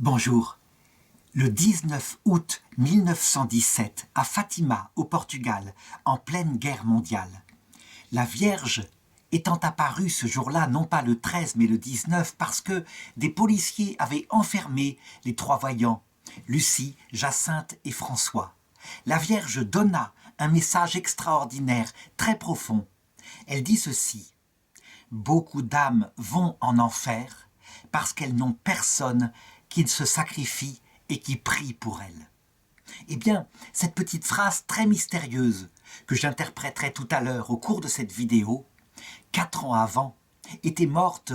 Bonjour. Le 19 août 1917, à Fatima, au Portugal, en pleine guerre mondiale, la Vierge étant apparue ce jour-là, non pas le 13 mais le 19, parce que des policiers avaient enfermé les trois voyants, Lucie, Jacinthe et François. La Vierge donna un message extraordinaire, très profond. Elle dit ceci: « Beaucoup d'âmes vont en enfer parce qu'elles n'ont personne qui se sacrifie et qui prie pour elles. » Eh bien, cette petite phrase très mystérieuse que j'interpréterai tout à l'heure au cours de cette vidéo, 4 ans avant, était morte,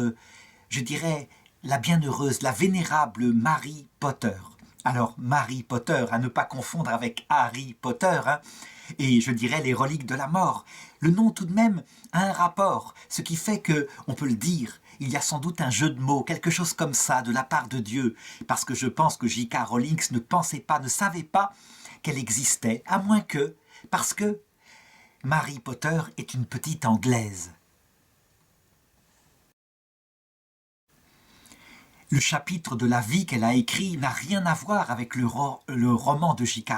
je dirais, la bienheureuse, la vénérable Marie Potter. Alors, Marie Potter, à ne pas confondre avec Harry Potter, et je dirais les reliques de la mort. Le nom tout de même a un rapport, ce qui fait que, on peut le dire, il y a sans doute un jeu de mots, quelque chose comme ça, de la part de Dieu, parce que je pense que J.K. Rowling ne pensait pas, ne savait pas qu'elle existait, à moins que, parce que Marie Potter est une petite Anglaise. Le chapitre de la vie qu'elle a écrit n'a rien à voir avec le roman de J.K.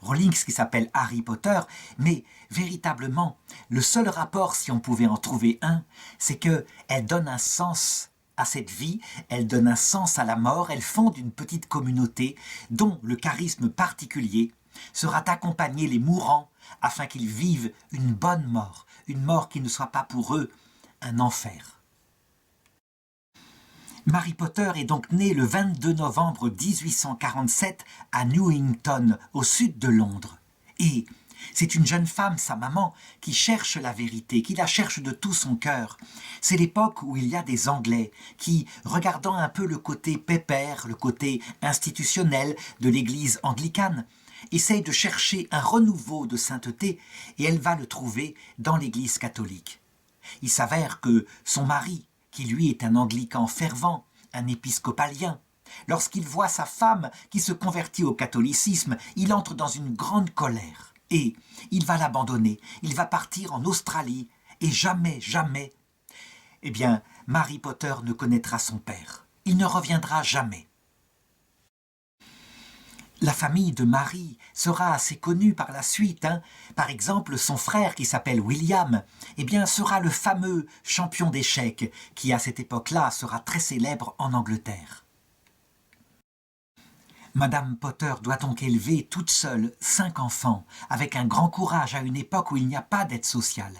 Rowling qui s'appelle Harry Potter, mais véritablement, le seul rapport, si on pouvait en trouver un, c'est qu'elle donne un sens à cette vie, elle donne un sens à la mort, elle fonde une petite communauté dont le charisme particulier sera d'accompagner les mourants afin qu'ils vivent une bonne mort, une mort qui ne soit pas pour eux un enfer. Marie Potter est donc née le 22 novembre 1847 à Newington, au sud de Londres. Et c'est une jeune femme, sa maman, qui cherche la vérité, qui la cherche de tout son cœur. C'est l'époque où il y a des Anglais qui, regardant un peu le côté pépère, le côté institutionnel de l'église anglicane, essayent de chercher un renouveau de sainteté, et elle va le trouver dans l'église catholique. Il s'avère que son mari, qui lui est un anglican fervent, un épiscopalien, lorsqu'il voit sa femme qui se convertit au catholicisme, il entre dans une grande colère et il va l'abandonner, il va partir en Australie et jamais, jamais, eh bien, Marie Potter ne connaîtra son père. Il ne reviendra jamais. La famille de Marie sera assez connue par la suite. Par exemple, son frère qui s'appelle William, eh bien, sera le fameux champion d'échecs qui, à cette époque-là, sera très célèbre en Angleterre. Madame Potter doit donc élever toute seule 5 enfants, avec un grand courage à une époque où il n'y a pas d'aide sociale.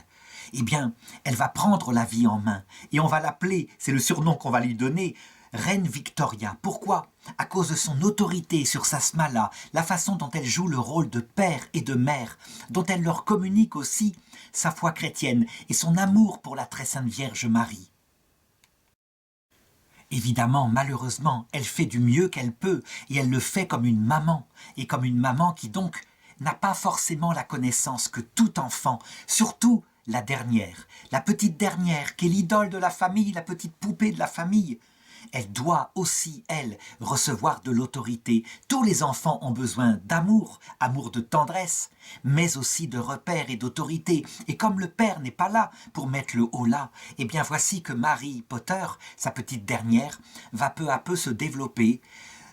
Eh bien, elle va prendre la vie en main, et on va l'appeler, c'est le surnom qu'on va lui donner, Reine Victoria. Pourquoi? À cause de son autorité sur sa smala, la façon dont elle joue le rôle de père et de mère, dont elle leur communique aussi sa foi chrétienne et son amour pour la très sainte Vierge Marie. Évidemment, malheureusement, elle fait du mieux qu'elle peut et elle le fait comme une maman, et comme une maman qui donc n'a pas forcément la connaissance que tout enfant, surtout la dernière, la petite dernière qui est l'idole de la famille, la petite poupée de la famille. Elle doit aussi, elle, recevoir de l'autorité. Tous les enfants ont besoin d'amour, amour de tendresse, mais aussi de repères et d'autorité. Et comme le père n'est pas là pour mettre le haut là, eh bien voici que Marie Potter, sa petite dernière, va peu à peu se développer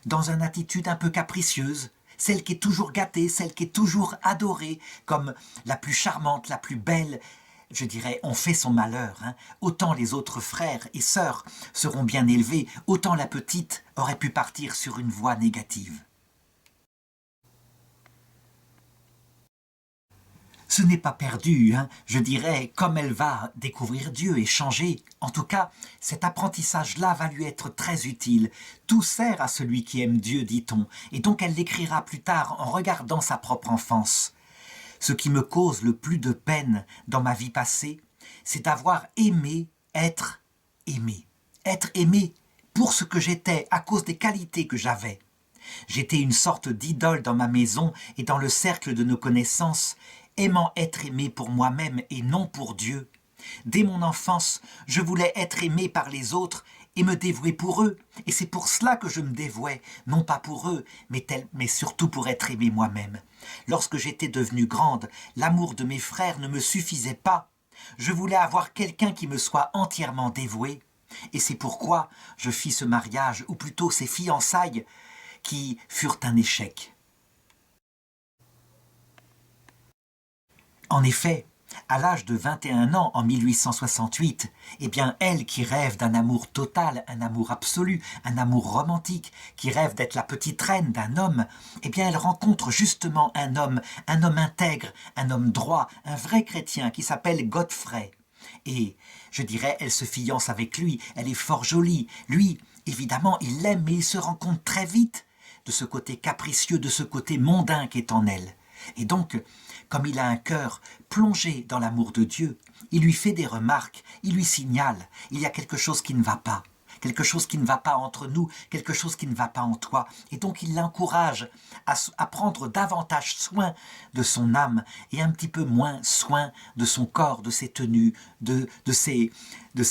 dans une attitude un peu capricieuse, celle qui est toujours gâtée, celle qui est toujours adorée, comme la plus charmante, la plus belle. Je dirais, on fait son malheur. Autant les autres frères et sœurs seront bien élevés, autant la petite aurait pu partir sur une voie négative. Ce n'est pas perdu, je dirais, comme elle va découvrir Dieu et changer. En tout cas, cet apprentissage-là va lui être très utile. Tout sert à celui qui aime Dieu, dit-on, et donc elle l'écrira plus tard en regardant sa propre enfance. Ce qui me cause le plus de peine dans ma vie passée, c'est d'avoir aimé être aimé. Être aimé pour ce que j'étais, à cause des qualités que j'avais. J'étais une sorte d'idole dans ma maison et dans le cercle de nos connaissances, aimant être aimé pour moi-même et non pour Dieu. Dès mon enfance, je voulais être aimé par les autres et me dévouer pour eux. Et c'est pour cela que je me dévouais, non pas pour eux, mais surtout pour être aimé moi-même. Lorsque j'étais devenue grande, l'amour de mes frères ne me suffisait pas. Je voulais avoir quelqu'un qui me soit entièrement dévoué. Et c'est pourquoi je fis ce mariage, ou plutôt ces fiançailles, qui furent un échec. En effet, à l'âge de 21 ans, en 1868, eh bien, elle qui rêve d'un amour total, un amour absolu, un amour romantique, qui rêve d'être la petite reine d'un homme, eh bien, elle rencontre justement un homme intègre, un homme droit, un vrai chrétien qui s'appelle Godfrey. Et, je dirais, elle se fiance avec lui, elle est fort jolie. Lui, évidemment, il l'aime, mais il se rend compte très vite de ce côté capricieux, de ce côté mondain qui est en elle. Et donc, comme il a un cœur plongé dans l'amour de Dieu, il lui fait des remarques, il lui signale, il y a quelque chose qui ne va pas entre nous, quelque chose qui ne va pas en toi. Et donc il l'encourage à prendre davantage soin de son âme et un petit peu moins soin de son corps, de ses tenues, de ses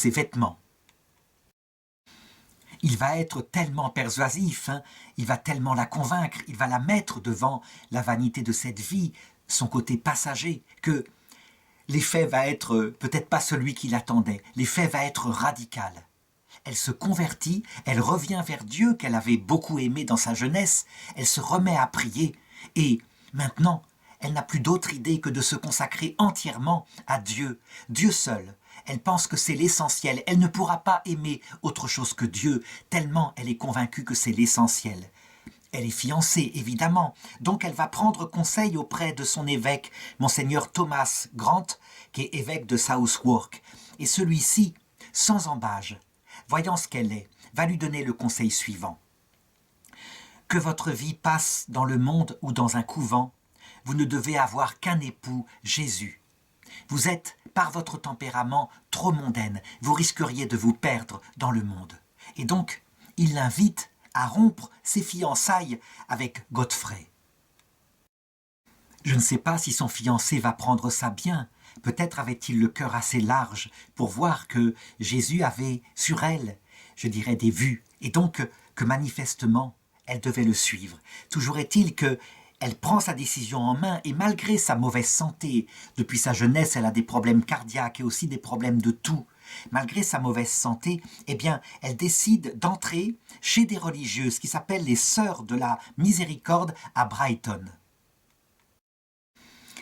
vêtements. Il va être tellement persuasif, il va tellement la convaincre, il va la mettre devant la vanité de cette vie, son côté passager, que l'effet va être peut-être pas celui qu'il attendait, l'effet va être radical. Elle se convertit, elle revient vers Dieu qu'elle avait beaucoup aimé dans sa jeunesse, elle se remet à prier, et maintenant, elle n'a plus d'autre idée que de se consacrer entièrement à Dieu, Dieu seul. Elle pense que c'est l'essentiel, elle ne pourra pas aimer autre chose que Dieu, tellement elle est convaincue que c'est l'essentiel. Elle est fiancée, évidemment, donc elle va prendre conseil auprès de son évêque, Monseigneur Thomas Grant, qui est évêque de Southwark. Et celui-ci, sans embâge, voyant ce qu'elle est, va lui donner le conseil suivant. Que votre vie passe dans le monde ou dans un couvent, vous ne devez avoir qu'un époux, Jésus. Vous êtes, par votre tempérament, trop mondaine, vous risqueriez de vous perdre dans le monde. Et donc, il l'invite à rompre ses fiançailles avec Godfrey. Je ne sais pas si son fiancé va prendre ça bien. Peut-être avait-il le cœur assez large pour voir que Jésus avait sur elle, je dirais, des vues, et donc que manifestement, elle devait le suivre. Toujours est-il que elle prend sa décision en main et malgré sa mauvaise santé, depuis sa jeunesse, elle a des problèmes cardiaques et aussi des problèmes de toux. Malgré sa mauvaise santé, eh bien, elle décide d'entrer chez des religieuses qui s'appellent les Sœurs de la Miséricorde à Brighton.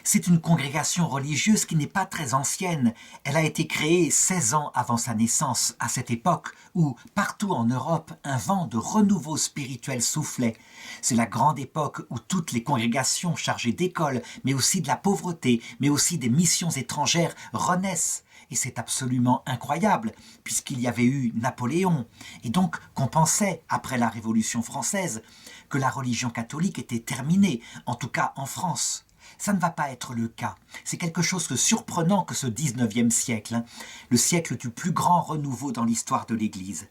C'est une congrégation religieuse qui n'est pas très ancienne. Elle a été créée 16 ans avant sa naissance, à cette époque où, partout en Europe, un vent de renouveau spirituel soufflait. C'est la grande époque où toutes les congrégations chargées d'écoles, mais aussi de la pauvreté, mais aussi des missions étrangères renaissent. Et c'est absolument incroyable, puisqu'il y avait eu Napoléon. Et donc, qu'on pensait, après la Révolution française, que la religion catholique était terminée, en tout cas en France. Ça ne va pas être le cas. C'est quelque chose de surprenant que ce 19e siècle, le siècle du plus grand renouveau dans l'histoire de l'Église.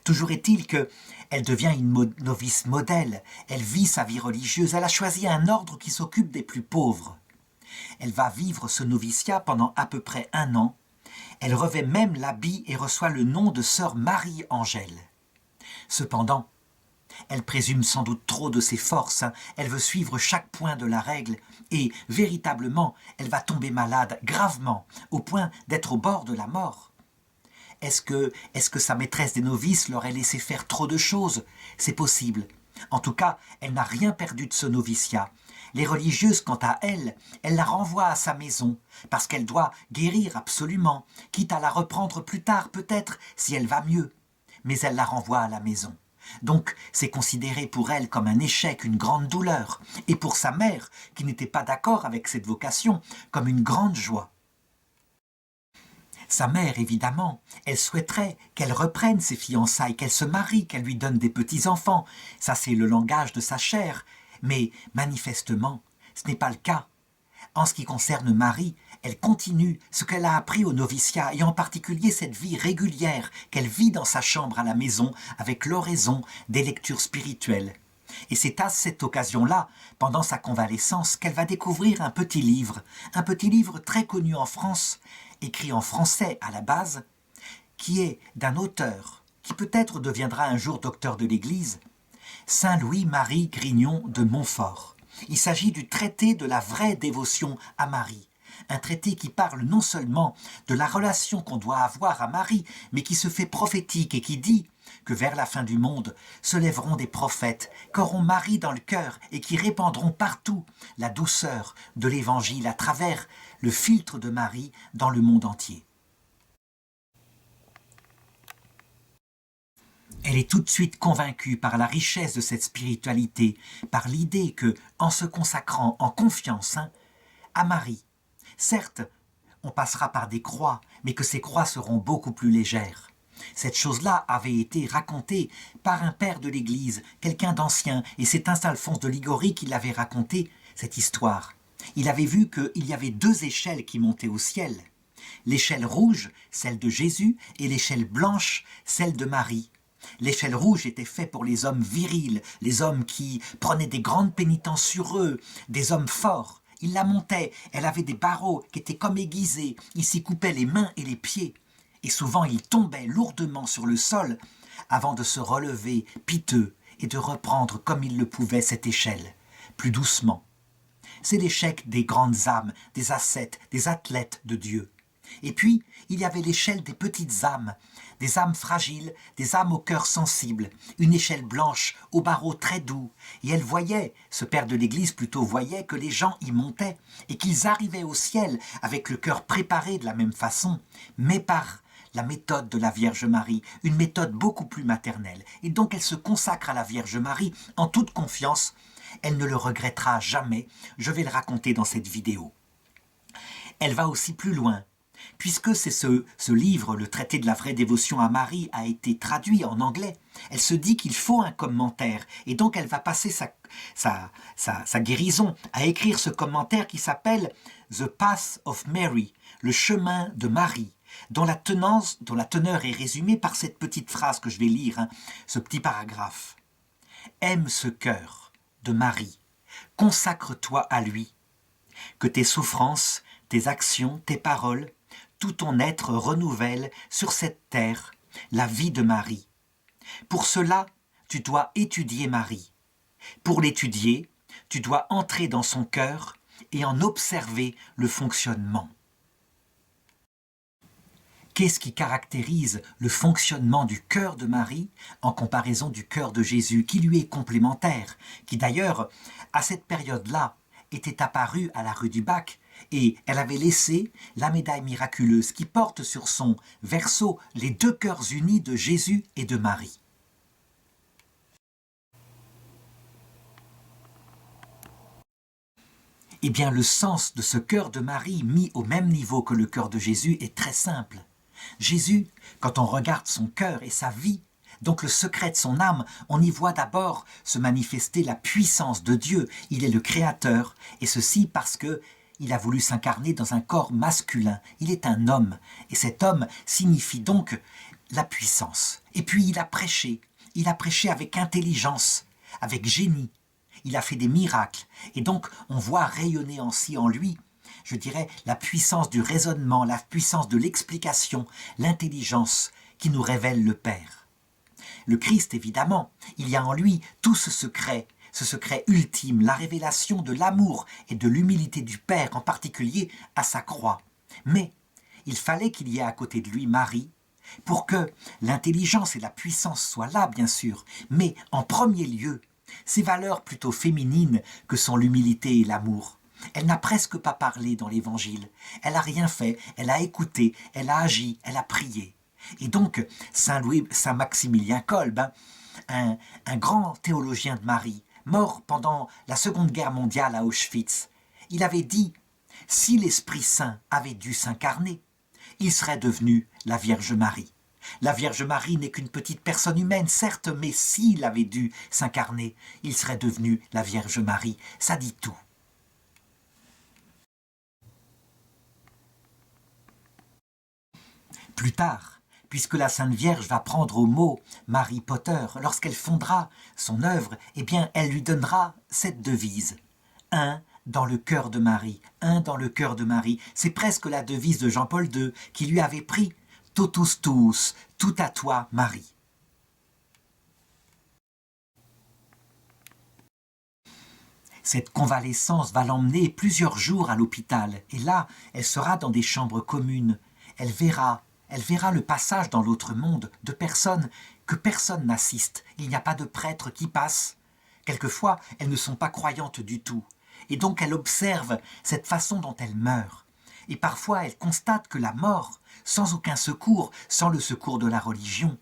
Toujours est-il qu'elle devient une novice modèle, elle vit sa vie religieuse, elle a choisi un ordre qui s'occupe des plus pauvres. Elle va vivre ce noviciat pendant à peu près 1 an. Elle revêt même l'habit et reçoit le nom de sœur Marie-Angèle. Cependant, elle présume sans doute trop de ses forces, elle veut suivre chaque point de la règle et, véritablement, elle va tomber malade gravement, au point d'être au bord de la mort. Est-ce que sa maîtresse des novices leur a laissé faire trop de choses? C'est possible. En tout cas, elle n'a rien perdu de ce noviciat. Les religieuses, quant à elle, elles la renvoient à sa maison, parce qu'elle doit guérir absolument, quitte à la reprendre plus tard peut-être, si elle va mieux. Mais elle la renvoie à la maison. Donc, c'est considéré pour elle comme un échec, une grande douleur, et pour sa mère, qui n'était pas d'accord avec cette vocation, comme une grande joie. Sa mère, évidemment, elle souhaiterait qu'elle reprenne ses fiançailles, qu'elle se marie, qu'elle lui donne des petits-enfants. Ça, c'est le langage de sa chair. Mais, manifestement, ce n'est pas le cas. En ce qui concerne Marie, elle continue ce qu'elle a appris au noviciat, et en particulier cette vie régulière qu'elle vit dans sa chambre à la maison avec l'oraison des lectures spirituelles. Et c'est à cette occasion-là, pendant sa convalescence, qu'elle va découvrir un petit livre très connu en France, écrit en français à la base, qui est d'un auteur qui peut-être deviendra un jour docteur de l'Église, Saint Louis-Marie Grignon de Montfort. Il s'agit du traité de la vraie dévotion à Marie, un traité qui parle non seulement de la relation qu'on doit avoir à Marie, mais qui se fait prophétique et qui dit que vers la fin du monde se lèveront des prophètes qu'auront Marie dans le cœur et qui répandront partout la douceur de l'Évangile à travers le filtre de Marie dans le monde entier. Elle est tout de suite convaincue par la richesse de cette spiritualité, par l'idée que, en se consacrant en confiance à Marie, certes, on passera par des croix, mais que ces croix seront beaucoup plus légères. Cette chose-là avait été racontée par un père de l'Église, quelqu'un d'ancien, et c'est saint Alphonse de Liguori qui l'avait raconté, cette histoire. Il avait vu qu'il y avait 2 échelles qui montaient au ciel. L'échelle rouge, celle de Jésus, et l'échelle blanche, celle de Marie. L'échelle rouge était faite pour les hommes virils, les hommes qui prenaient des grandes pénitences sur eux, des hommes forts. Ils la montaient, elle avait des barreaux qui étaient comme aiguisés, ils s'y coupaient les mains et les pieds. Et souvent ils tombaient lourdement sur le sol avant de se relever piteux et de reprendre comme ils le pouvaient cette échelle, plus doucement. C'est l'échec des grandes âmes, des ascètes, des athlètes de Dieu. Et puis, il y avait l'échelle des petites âmes, des âmes fragiles, des âmes au cœur sensible, une échelle blanche, aux barreaux très doux. Et elle voyait, ce père de l'Église plutôt voyait que les gens y montaient et qu'ils arrivaient au ciel avec le cœur préparé de la même façon, mais par la méthode de la Vierge Marie, une méthode beaucoup plus maternelle. Et donc elle se consacre à la Vierge Marie en toute confiance. Elle ne le regrettera jamais, je vais le raconter dans cette vidéo. Elle va aussi plus loin. Puisque c'est ce livre, le traité de la vraie dévotion à Marie, a été traduit en anglais, elle se dit qu'il faut un commentaire. Et donc elle va passer sa guérison à écrire ce commentaire qui s'appelle « The Path of Mary », le chemin de Marie, dont la teneur est résumée par cette petite phrase que je vais lire, ce petit paragraphe. « Aime ce cœur de Marie, consacre-toi à lui, que tes souffrances, tes actions, tes paroles, tout ton être renouvelle sur cette terre la vie de Marie. Pour cela, tu dois étudier Marie. Pour l'étudier, tu dois entrer dans son cœur et en observer le fonctionnement. » Qu'est-ce qui caractérise le fonctionnement du cœur de Marie en comparaison du cœur de Jésus, qui lui est complémentaire, qui d'ailleurs, à cette période-là, était apparue à la rue du Bac, et elle avait laissé la médaille miraculeuse qui porte sur son verso les 2 cœurs unis de Jésus et de Marie. Eh bien, le sens de ce cœur de Marie mis au même niveau que le cœur de Jésus est très simple. Jésus, quand on regarde son cœur et sa vie, donc le secret de son âme, on y voit d'abord se manifester la puissance de Dieu. Il est le Créateur, et ceci parce que il a voulu s'incarner dans un corps masculin. Il est un homme, et cet homme signifie donc la puissance. Et puis il a prêché avec intelligence, avec génie. Il a fait des miracles, et donc on voit rayonner ainsi en lui, je dirais, la puissance du raisonnement, la puissance de l'explication, l'intelligence qui nous révèle le Père. Le Christ, évidemment, il y a en lui tout ce secret ultime, la révélation de l'amour et de l'humilité du Père, en particulier à sa croix. Mais il fallait qu'il y ait à côté de lui Marie, pour que l'intelligence et la puissance soient là, bien sûr, mais en premier lieu, ces valeurs plutôt féminines que sont l'humilité et l'amour. Elle n'a presque pas parlé dans l'Évangile, elle n'a rien fait, elle a écouté, elle a agi, elle a prié. Et donc, Saint Maximilien Kolb, un grand théologien de Marie, mort pendant la Seconde Guerre mondiale à Auschwitz, il avait dit « Si l'Esprit Saint avait dû s'incarner, il serait devenu la Vierge Marie. La Vierge Marie n'est qu'une petite personne humaine, certes, mais s'il avait dû s'incarner, il serait devenu la Vierge Marie. » Ça dit tout. Plus tard, puisque la Sainte Vierge va prendre au mot Marie Potter, lorsqu'elle fondera son œuvre, eh bien, elle lui donnera cette devise. Un dans le cœur de Marie, un dans le cœur de Marie. C'est presque la devise de Jean-Paul II qui lui avait pris « Totus tuus, tout à toi, Marie ». Cette convalescence va l'emmener plusieurs jours à l'hôpital, et là, elle sera dans des chambres communes. Elle verra le passage dans l'autre monde de personnes que personne n'assiste. Il n'y a pas de prêtre qui passe. Quelquefois, elles ne sont pas croyantes du tout. Et donc elle observe cette façon dont elles meurent. Et parfois, elle constate que la mort, sans aucun secours, sans le secours de la religion,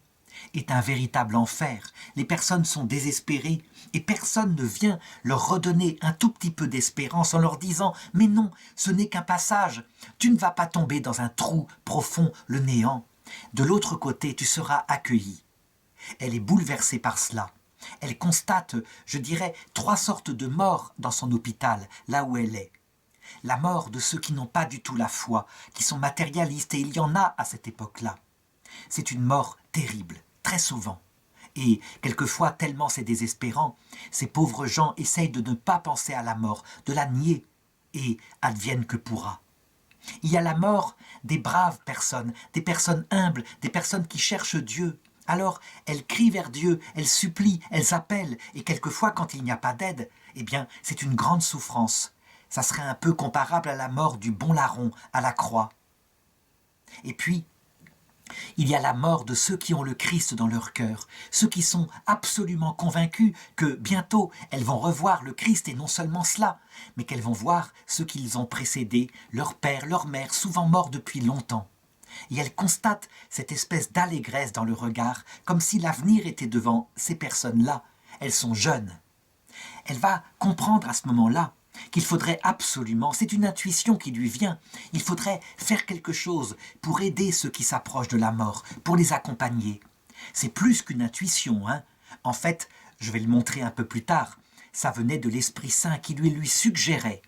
est un véritable enfer. Les personnes sont désespérées et personne ne vient leur redonner un tout petit peu d'espérance en leur disant « Mais non, ce n'est qu'un passage, tu ne vas pas tomber dans un trou profond, le néant. De l'autre côté, tu seras accueilli. » Elle est bouleversée par cela. Elle constate, je dirais, 3 sortes de morts dans son hôpital, là où elle est. La mort de ceux qui n'ont pas du tout la foi, qui sont matérialistes, et il y en a à cette époque-là. C'est une mort terrible, très souvent. Et quelquefois, tellement c'est désespérant, ces pauvres gens essayent de ne pas penser à la mort, de la nier, et advienne que pourra. Il y a la mort des braves personnes, des personnes humbles, des personnes qui cherchent Dieu. Alors, elles crient vers Dieu, elles supplient, elles appellent, et quelquefois, quand il n'y a pas d'aide, eh bien, c'est une grande souffrance. Ça serait un peu comparable à la mort du bon larron à la croix. Et puis, il y a la mort de ceux qui ont le Christ dans leur cœur, ceux qui sont absolument convaincus que bientôt elles vont revoir le Christ, et non seulement cela, mais qu'elles vont voir ceux qu'ils ont précédés, leur père, leur mère, souvent morts depuis longtemps. Et elles constatent cette espèce d'allégresse dans le regard, comme si l'avenir était devant ces personnes-là. Elles sont jeunes. Elle va comprendre à ce moment-là qu'il faudrait absolument, c'est une intuition qui lui vient, il faudrait faire quelque chose pour aider ceux qui s'approchent de la mort, pour les accompagner. C'est plus qu'une intuition, hein. En fait, je vais le montrer un peu plus tard, ça venait de l'Esprit Saint qui lui suggérait.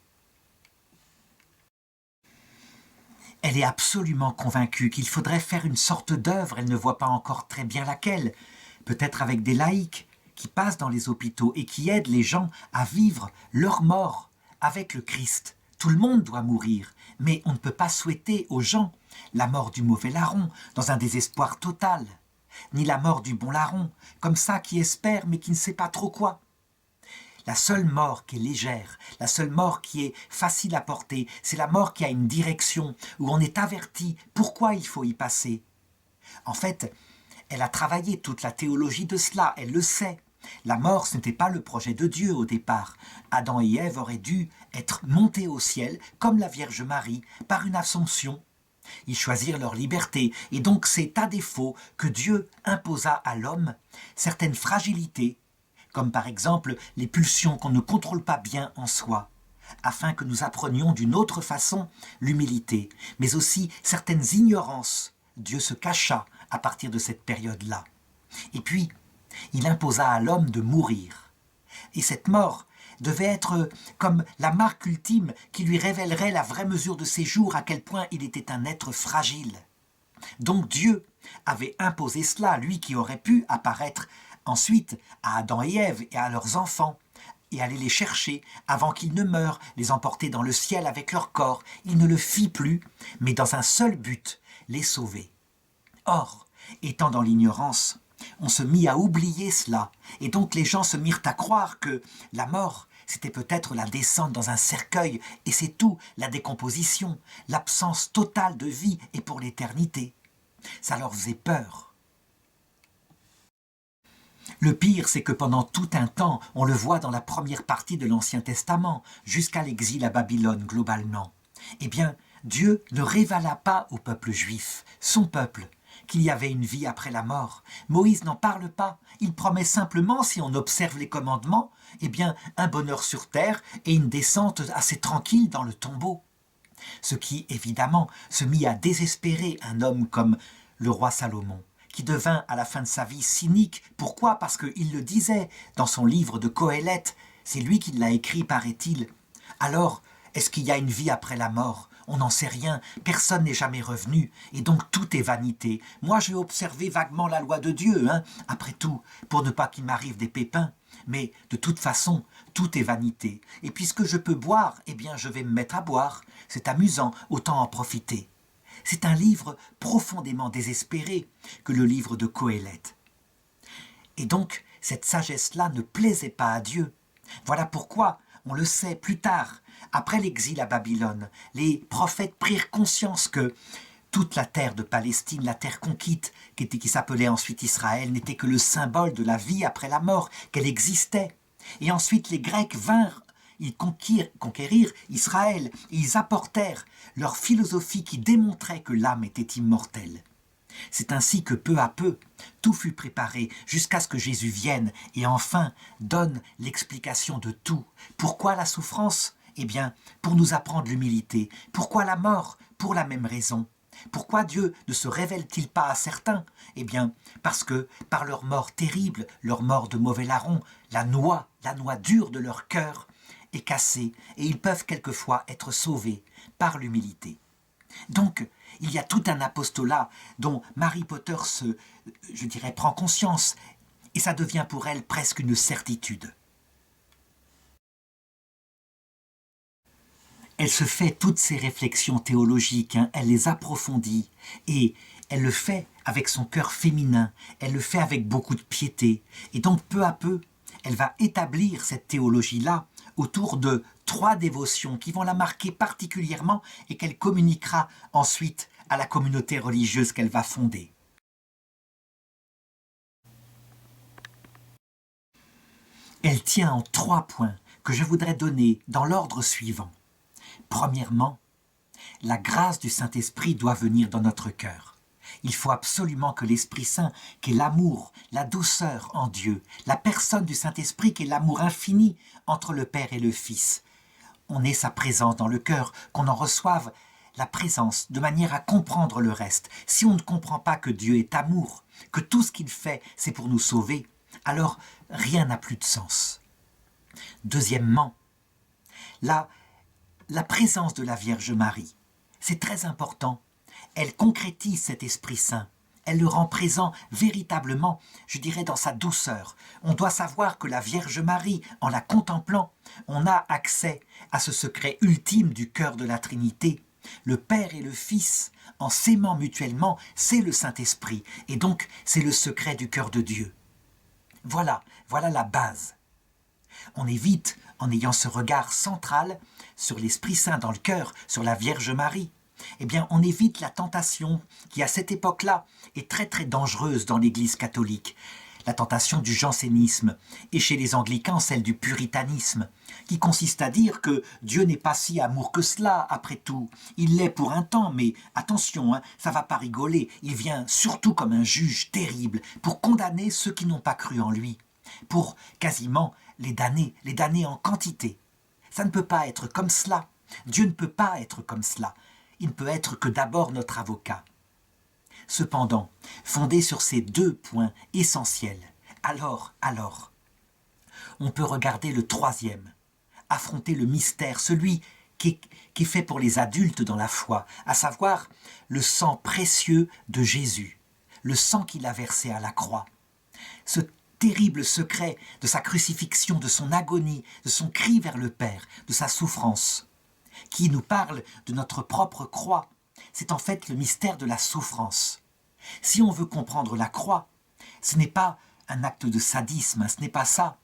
Elle est absolument convaincue qu'il faudrait faire une sorte d'œuvre, elle ne voit pas encore très bien laquelle, peut-être avec des laïcs qui passent dans les hôpitaux et qui aident les gens à vivre leur mort avec le Christ. Tout le monde doit mourir, mais on ne peut pas souhaiter aux gens la mort du mauvais larron dans un désespoir total, ni la mort du bon larron, comme ça qui espère mais qui ne sait pas trop quoi. La seule mort qui est légère, la seule mort qui est facile à porter, c'est la mort qui a une direction, où on est averti pourquoi il faut y passer. En fait, elle a travaillé toute la théologie de cela, elle le sait. La mort, ce n'était pas le projet de Dieu au départ. Adam et Ève auraient dû être montés au ciel, comme la Vierge Marie, par une assomption. Ils choisirent leur liberté, et donc c'est à défaut que Dieu imposa à l'homme certaines fragilités, comme par exemple les pulsions qu'on ne contrôle pas bien en soi, afin que nous apprenions d'une autre façon l'humilité, mais aussi certaines ignorances. Dieu se cacha à partir de cette période-là. Et puis, il imposa à l'homme de mourir. Et cette mort devait être comme la marque ultime qui lui révélerait la vraie mesure de ses jours, à quel point il était un être fragile. Donc Dieu avait imposé cela, lui qui aurait pu apparaître ensuite à Adam et Ève et à leurs enfants, et aller les chercher avant qu'ils ne meurent, les emporter dans le ciel avec leur corps. Il ne le fit plus, mais dans un seul but, les sauver. Or, étant dans l'ignorance, on se mit à oublier cela, et donc les gens se mirent à croire que la mort, c'était peut-être la descente dans un cercueil, et c'est tout, la décomposition, l'absence totale de vie et pour l'éternité. Ça leur faisait peur. Le pire, c'est que pendant tout un temps, on le voit dans la première partie de l'Ancien Testament, jusqu'à l'exil à Babylone globalement, eh bien, Dieu ne révéla pas au peuple juif, son peuple, qu'il y avait une vie après la mort. Moïse n'en parle pas. Il promet simplement, si on observe les commandements, eh bien, un bonheur sur terre et une descente assez tranquille dans le tombeau. Ce qui, évidemment, se mit à désespérer un homme comme le roi Salomon, qui devint à la fin de sa vie cynique. Pourquoi ? Parce qu'il le disait dans son livre de Qoéleth, c'est lui qui l'a écrit, paraît-il. Alors, est-ce qu'il y a une vie après la mort ? On n'en sait rien, personne n'est jamais revenu, et donc tout est vanité. Moi, je vais observer vaguement la loi de Dieu, après tout, pour ne pas qu'il m'arrive des pépins. Mais de toute façon, tout est vanité. Et puisque je peux boire, eh bien je vais me mettre à boire. C'est amusant, autant en profiter. C'est un livre profondément désespéré que le livre de Qoéleth. Et donc, cette sagesse-là ne plaisait pas à Dieu. Voilà pourquoi, on le sait, plus tard, après l'exil à Babylone, les prophètes prirent conscience que toute la terre de Palestine, la terre conquise, qui s'appelait ensuite Israël, n'était que le symbole de la vie après la mort, qu'elle existait. Et ensuite les Grecs vinrent, ils conquérirent Israël, et ils apportèrent leur philosophie qui démontrait que l'âme était immortelle. C'est ainsi que peu à peu, tout fut préparé jusqu'à ce que Jésus vienne et enfin donne l'explication de tout. Pourquoi la souffrance? Eh bien, pour nous apprendre l'humilité. Pourquoi la mort? Pour la même raison. Pourquoi Dieu ne se révèle-t-il pas à certains? Eh bien, parce que par leur mort terrible, leur mort de mauvais larron, la noix dure de leur cœur est cassée et ils peuvent quelquefois être sauvés par l'humilité. Donc, il y a tout un apostolat dont Mary Potter prend conscience et ça devient pour elle presque une certitude. Elle se fait toutes ces réflexions théologiques, elle les approfondit et elle le fait avec son cœur féminin, elle le fait avec beaucoup de piété. Et donc peu à peu, elle va établir cette théologie-là autour de 3 dévotions qui vont la marquer particulièrement et qu'elle communiquera ensuite à la communauté religieuse qu'elle va fonder. Elle tient en 3 points que je voudrais donner dans l'ordre suivant. Premièrement, la grâce du Saint-Esprit doit venir dans notre cœur. Il faut absolument que l'Esprit Saint, qui est l'amour, la douceur en Dieu, la personne du Saint-Esprit qui est l'amour infini entre le Père et le Fils, on ait sa présence dans le cœur, qu'on en reçoive la présence de manière à comprendre le reste. Si on ne comprend pas que Dieu est amour, que tout ce qu'il fait, c'est pour nous sauver, alors rien n'a plus de sens. Deuxièmement, la présence de la Vierge Marie, c'est très important. Elle concrétise cet Esprit Saint. Elle le rend présent véritablement, je dirais, dans sa douceur. On doit savoir que la Vierge Marie, en la contemplant, on a accès à ce secret ultime du cœur de la Trinité. Le Père et le Fils, en s'aimant mutuellement, c'est le Saint-Esprit. Et donc, c'est le secret du cœur de Dieu. Voilà la base. On évite, en ayant ce regard central sur l'Esprit Saint dans le cœur, sur la Vierge Marie, eh bien, on évite la tentation qui, à cette époque-là, est très très dangereuse dans l'Église catholique. La tentation du jansénisme, et chez les anglicans, celle du puritanisme, qui consiste à dire que Dieu n'est pas si amour que cela, après tout. Il l'est pour un temps, mais attention, ça va pas rigoler. Il vient surtout comme un juge terrible pour condamner ceux qui n'ont pas cru en lui, pour quasiment les damner en quantité. Ça ne peut pas être comme cela. Dieu ne peut pas être comme cela. Il ne peut être que d'abord notre avocat. Cependant, fondé sur ces 2 points essentiels, alors, on peut regarder le 3e, affronter le mystère, celui qui est fait pour les adultes dans la foi, à savoir le sang précieux de Jésus, le sang qu'il a versé à la croix. Ce terrible secret de sa crucifixion, de son agonie, de son cri vers le Père, de sa souffrance, qui nous parle de notre propre croix. C'est en fait le mystère de la souffrance. Si on veut comprendre la croix, ce n'est pas un acte de sadisme, ce n'est pas ça.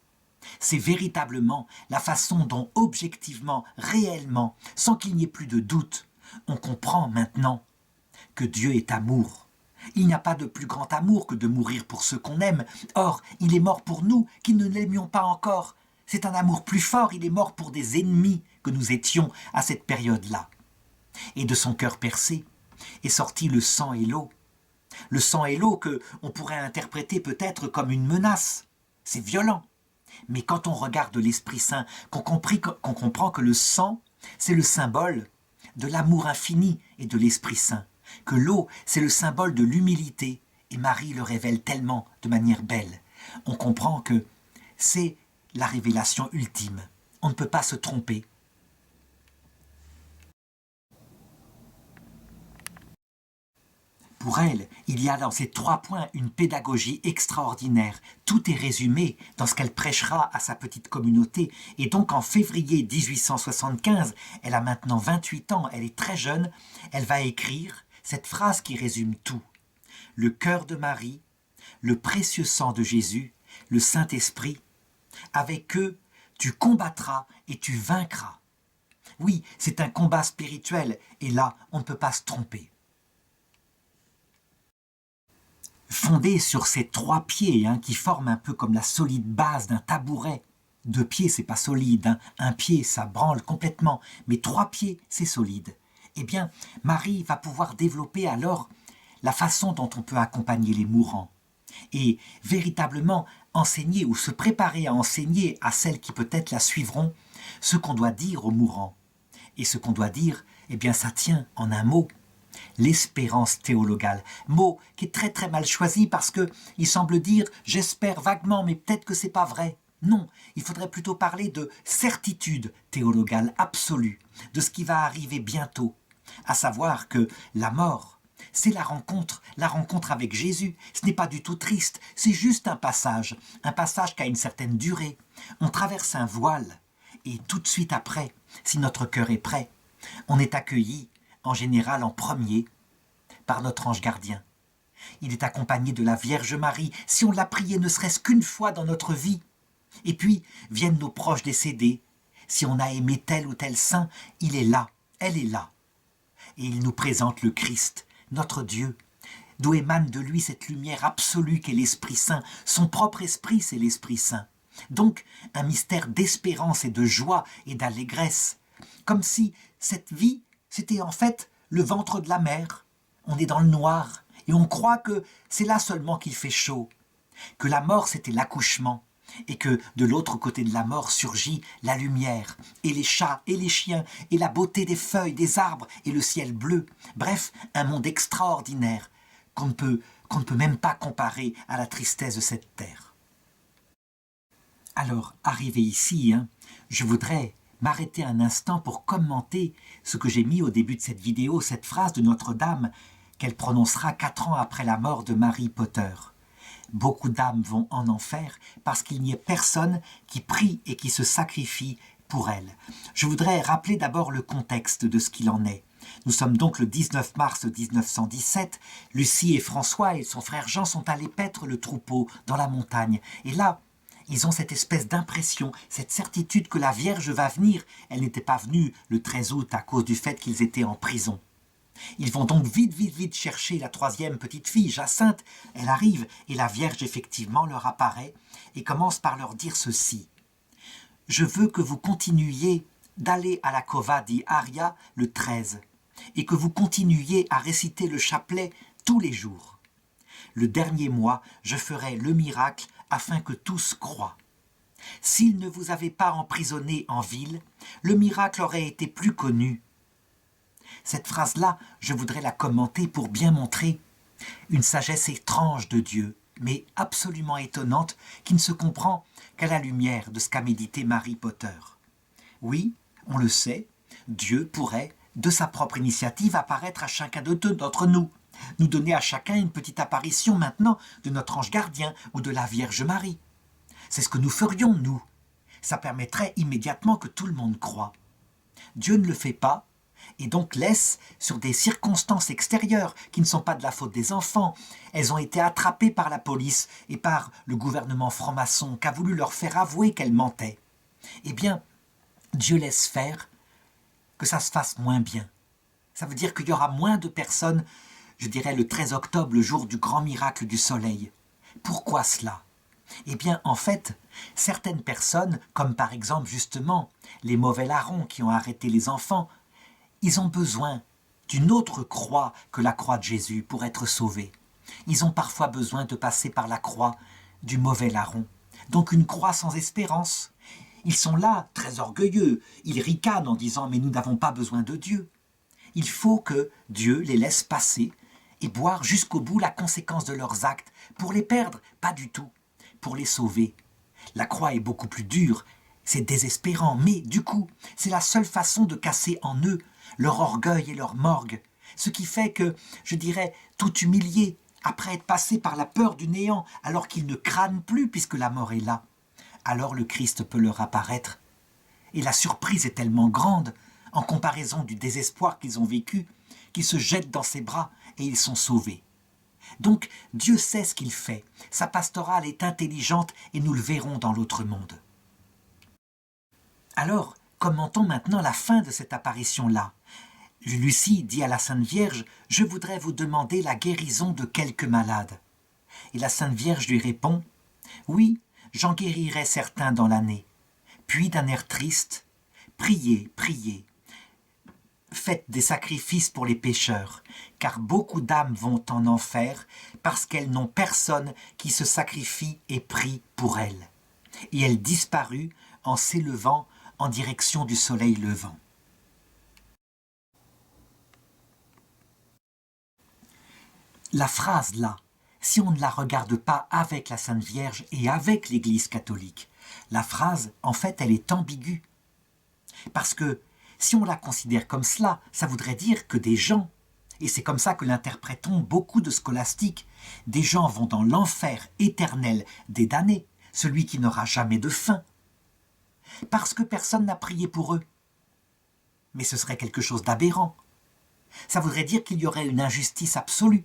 C'est véritablement la façon dont objectivement, réellement, sans qu'il n'y ait plus de doute, on comprend maintenant que Dieu est amour. Il n'y a pas de plus grand amour que de mourir pour ceux qu'on aime. Or, il est mort pour nous qui ne l'aimions pas encore. C'est un amour plus fort, il est mort pour des ennemis que nous étions à cette période-là. Et de son cœur percé est sorti le sang et l'eau. Le sang et l'eau que on pourrait interpréter peut-être comme une menace. C'est violent. Mais quand on regarde l'Esprit Saint, qu'on comprend que le sang, c'est le symbole de l'amour infini et de l'Esprit Saint, que l'eau, c'est le symbole de l'humilité, et Marie le révèle tellement de manière belle. On comprend que c'est la révélation ultime. On ne peut pas se tromper. Pour elle, il y a dans ces 3 points une pédagogie extraordinaire. Tout est résumé dans ce qu'elle prêchera à sa petite communauté. Et donc en février 1875, elle a maintenant 28 ans, elle est très jeune, elle va écrire cette phrase qui résume tout. Le cœur de Marie, le précieux sang de Jésus, le Saint-Esprit, avec eux, tu combattras et tu vaincras. Oui, c'est un combat spirituel, et là, on ne peut pas se tromper. Fondé sur ces 3 pieds qui forment un peu comme la solide base d'un tabouret. 2 pieds, c'est pas solide, un pied, ça branle complètement, mais 3 pieds, c'est solide. Eh bien, Marie va pouvoir développer alors la façon dont on peut accompagner les mourants et véritablement enseigner ou se préparer à enseigner à celles qui peut-être la suivront ce qu'on doit dire aux mourants. Et ce qu'on doit dire, eh bien ça tient en un mot, l'espérance théologale. Mot qui est très très mal choisi parce qu'il semble dire « j'espère vaguement, mais peut-être que c'est pas vrai ». Non, il faudrait plutôt parler de certitude théologale absolue, de ce qui va arriver bientôt, à savoir que la mort, c'est la rencontre avec Jésus. Ce n'est pas du tout triste, c'est juste un passage qui a une certaine durée. On traverse un voile, et tout de suite après, si notre cœur est prêt, on est accueilli, en général en premier, par notre ange gardien. Il est accompagné de la Vierge Marie, si on l'a prié ne serait-ce qu'une fois dans notre vie. Et puis viennent nos proches décédés. Si on a aimé tel ou tel saint, il est là, elle est là. Et il nous présente le Christ, notre Dieu, d'où émane de lui cette lumière absolue qu'est l'Esprit Saint. Son propre esprit, c'est l'Esprit Saint. Donc, un mystère d'espérance et de joie et d'allégresse. Comme si cette vie, c'était en fait le ventre de la mer. On est dans le noir et on croit que c'est là seulement qu'il fait chaud. Que la mort, c'était l'accouchement. Et que de l'autre côté de la mort surgit la lumière, et les chats et les chiens, et la beauté des feuilles, des arbres, et le ciel bleu. Bref, un monde extraordinaire qu'on ne peut même pas comparer à la tristesse de cette terre. Alors, arrivé ici, je voudrais m'arrêter un instant pour commenter ce que j'ai mis au début de cette vidéo, cette phrase de Notre-Dame qu'elle prononcera 4 ans après la mort de Marie Potter. Beaucoup d'âmes vont en enfer parce qu'il n'y a personne qui prie et qui se sacrifie pour elles. Je voudrais rappeler d'abord le contexte de ce qu'il en est. Nous sommes donc le 19 mars 1917. Lucie et François et son frère Jean sont allés paître le troupeau dans la montagne. Et là, ils ont cette espèce d'impression, cette certitude que la Vierge va venir. Elle n'était pas venue le 13 août à cause du fait qu'ils étaient en prison. Ils vont donc vite chercher la 3e petite fille, Jacinthe. Elle arrive et la Vierge effectivement leur apparaît et commence par leur dire ceci. « Je veux que vous continuiez d'aller à la Cova di Aria le 13 et que vous continuiez à réciter le chapelet tous les jours. Le dernier mois, je ferai le miracle afin que tous croient. S'il ne vous avait pas emprisonné en ville, le miracle aurait été plus connu. » Cette phrase-là, je voudrais la commenter pour bien montrer une sagesse étrange de Dieu, mais absolument étonnante, qui ne se comprend qu'à la lumière de ce qu'a médité Marie Potter. Oui, on le sait, Dieu pourrait, de sa propre initiative, apparaître à chacun d'entre nous, nous donner à chacun une petite apparition maintenant de notre ange gardien ou de la Vierge Marie. C'est ce que nous ferions, nous. Ça permettrait immédiatement que tout le monde croie. Dieu ne le fait pas, et donc laisse sur des circonstances extérieures qui ne sont pas de la faute des enfants. Elles ont été attrapées par la police et par le gouvernement franc-maçon qui a voulu leur faire avouer qu'elles mentaient. Eh bien, Dieu laisse faire que ça se fasse moins bien. Ça veut dire qu'il y aura moins de personnes, je dirais le 13 octobre, le jour du grand miracle du soleil. Pourquoi cela ? Eh bien, en fait, certaines personnes, comme par exemple justement les mauvais larrons qui ont arrêté les enfants, ils ont besoin d'une autre croix que la croix de Jésus pour être sauvés. Ils ont parfois besoin de passer par la croix du mauvais larron. Donc une croix sans espérance. Ils sont là, très orgueilleux. Ils ricanent en disant « mais nous n'avons pas besoin de Dieu ». Il faut que Dieu les laisse passer et boire jusqu'au bout la conséquence de leurs actes. Pour les perdre, pas du tout. Pour les sauver. La croix est beaucoup plus dure, c'est désespérant, mais du coup, c'est la seule façon de casser en eux leur orgueil et leur morgue. Ce qui fait que, je dirais, tout humilié, après être passé par la peur du néant, alors qu'ils ne crânent plus puisque la mort est là, alors le Christ peut leur apparaître. Et la surprise est tellement grande, en comparaison du désespoir qu'ils ont vécu, qu'ils se jettent dans ses bras et ils sont sauvés. Donc, Dieu sait ce qu'il fait. Sa pastorale est intelligente et nous le verrons dans l'autre monde. Alors, commentons maintenant la fin de cette apparition-là. Lucie dit à la Sainte Vierge « Je voudrais vous demander la guérison de quelques malades. » Et la Sainte Vierge lui répond « Oui, j'en guérirai certains dans l'année. » Puis d'un air triste « Priez, priez. Faites des sacrifices pour les pécheurs, car beaucoup d'âmes vont en enfer parce qu'elles n'ont personne qui se sacrifie et prie pour elles. » Et elle disparut en s'élevant en direction du soleil levant. La phrase là, si on ne la regarde pas avec la Sainte Vierge et avec l'Église catholique, la phrase, en fait, elle est ambiguë. Parce que si on la considère comme cela, ça voudrait dire que des gens, et c'est comme ça que l'interpréteront beaucoup de scolastiques, des gens vont dans l'enfer éternel des damnés, celui qui n'aura jamais de fin, parce que personne n'a prié pour eux. Mais ce serait quelque chose d'aberrant. Ça voudrait dire qu'il y aurait une injustice absolue,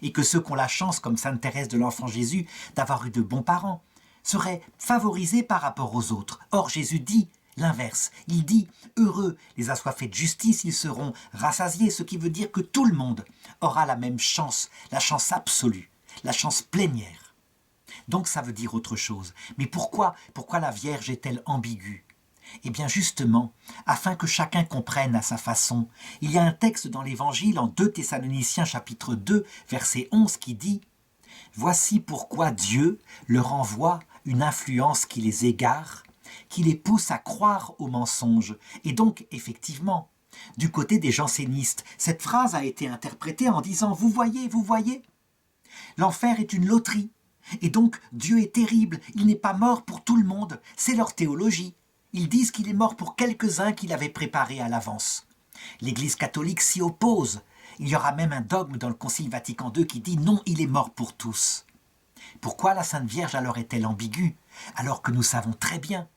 et que ceux qui ont la chance, comme Sainte Thérèse de l'Enfant Jésus, d'avoir eu de bons parents, seraient favorisés par rapport aux autres. Or Jésus dit l'inverse. Il dit « Heureux les assoiffés de justice, ils seront rassasiés », ce qui veut dire que tout le monde aura la même chance, la chance absolue, la chance plénière. Donc ça veut dire autre chose. Mais pourquoi la Vierge est-elle ambiguë? Eh bien justement, afin que chacun comprenne à sa façon, il y a un texte dans l'Évangile en 2 Thessaloniciens chapitre 2, verset 11 qui dit « Voici pourquoi Dieu leur envoie une influence qui les égare, qui les pousse à croire aux mensonges. » Et donc, effectivement, du côté des jansénistes, cette phrase a été interprétée en disant « Vous voyez, l'enfer est une loterie. Et donc, Dieu est terrible, il n'est pas mort pour tout le monde. » C'est leur théologie. Ils disent qu'il est mort pour quelques-uns qu'il avait préparés à l'avance. L'Église catholique s'y oppose. Il y aura même un dogme dans le Concile Vatican II qui dit « Non, il est mort pour tous ». Pourquoi la Sainte Vierge alors est-elle ambiguë, alors que nous savons très bien?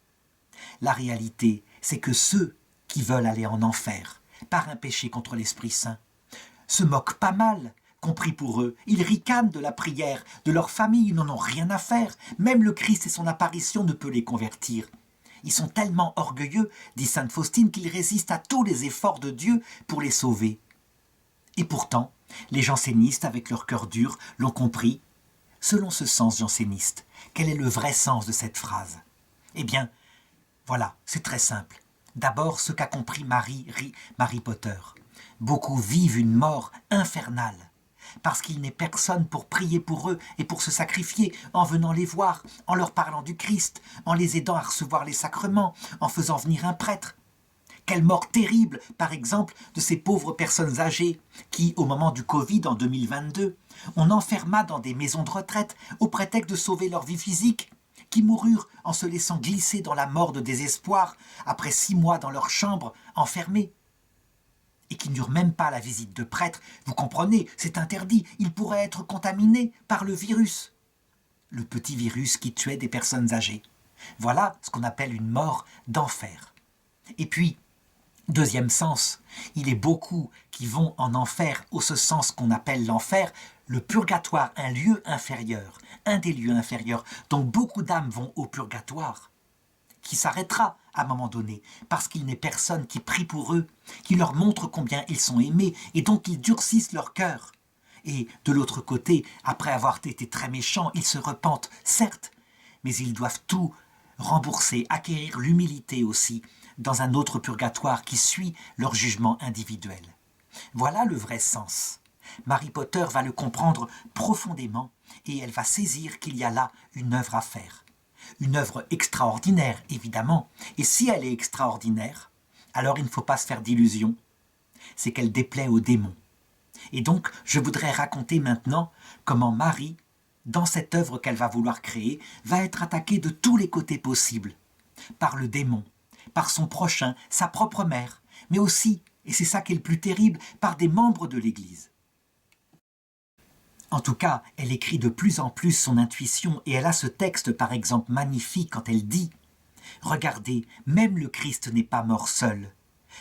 La réalité, c'est que ceux qui veulent aller en enfer, par un péché contre l'Esprit Saint, se moquent pas mal, compris pour eux. Ils ricanent de la prière, de leur famille, ils n'en ont rien à faire. Même le Christ et son apparition ne peut les convertir. Ils sont tellement orgueilleux, dit sainte Faustine, qu'ils résistent à tous les efforts de Dieu pour les sauver. Et pourtant, les jansénistes, avec leur cœur dur, l'ont compris. Selon ce sens janséniste, quel est le vrai sens de cette phrase? Eh bien, voilà, c'est très simple. D'abord, ce qu'a compris Marie Potter. Beaucoup vivent une mort infernale, parce qu'il n'est personne pour prier pour eux et pour se sacrifier, en venant les voir, en leur parlant du Christ, en les aidant à recevoir les sacrements, en faisant venir un prêtre. Quelle mort terrible, par exemple, de ces pauvres personnes âgées qui, au moment du Covid en 2022, on enferma dans des maisons de retraite au prétexte de sauver leur vie physique, qui moururent en se laissant glisser dans la mort de désespoir après 6 mois dans leur chambre, enfermés, et qui n'eurent même pas la visite de prêtre. Vous comprenez, c'est interdit, ils pourraient être contaminés par le virus. Le petit virus qui tuait des personnes âgées. Voilà ce qu'on appelle une mort d'enfer. Et puis, deuxième sens, il est beaucoup qui vont en enfer, au ce sens qu'on appelle l'enfer, le purgatoire, un lieu inférieur, un des lieux inférieurs. Donc beaucoup d'âmes vont au purgatoire, qui s'arrêtera à un moment donné, parce qu'il n'est personne qui prie pour eux, qui leur montre combien ils sont aimés, et donc ils durcissent leur cœur. Et de l'autre côté, après avoir été très méchants, ils se repentent, certes, mais ils doivent tout rembourser, acquérir l'humilité aussi, dans un autre purgatoire qui suit leur jugement individuel. Voilà le vrai sens. Marie Potter va le comprendre profondément et elle va saisir qu'il y a là une œuvre à faire. Une œuvre extraordinaire, évidemment. Et si elle est extraordinaire, alors il ne faut pas se faire d'illusions. C'est qu'elle déplaît aux démons. Et donc, je voudrais raconter maintenant comment Marie, dans cette œuvre qu'elle va vouloir créer, va être attaquée de tous les côtés possibles. Par le démon, par son prochain, sa propre mère, mais aussi, et c'est ça qui est le plus terrible, par des membres de l'Église. En tout cas, elle écrit de plus en plus son intuition et elle a ce texte par exemple magnifique quand elle dit « Regardez, même le Christ n'est pas mort seul.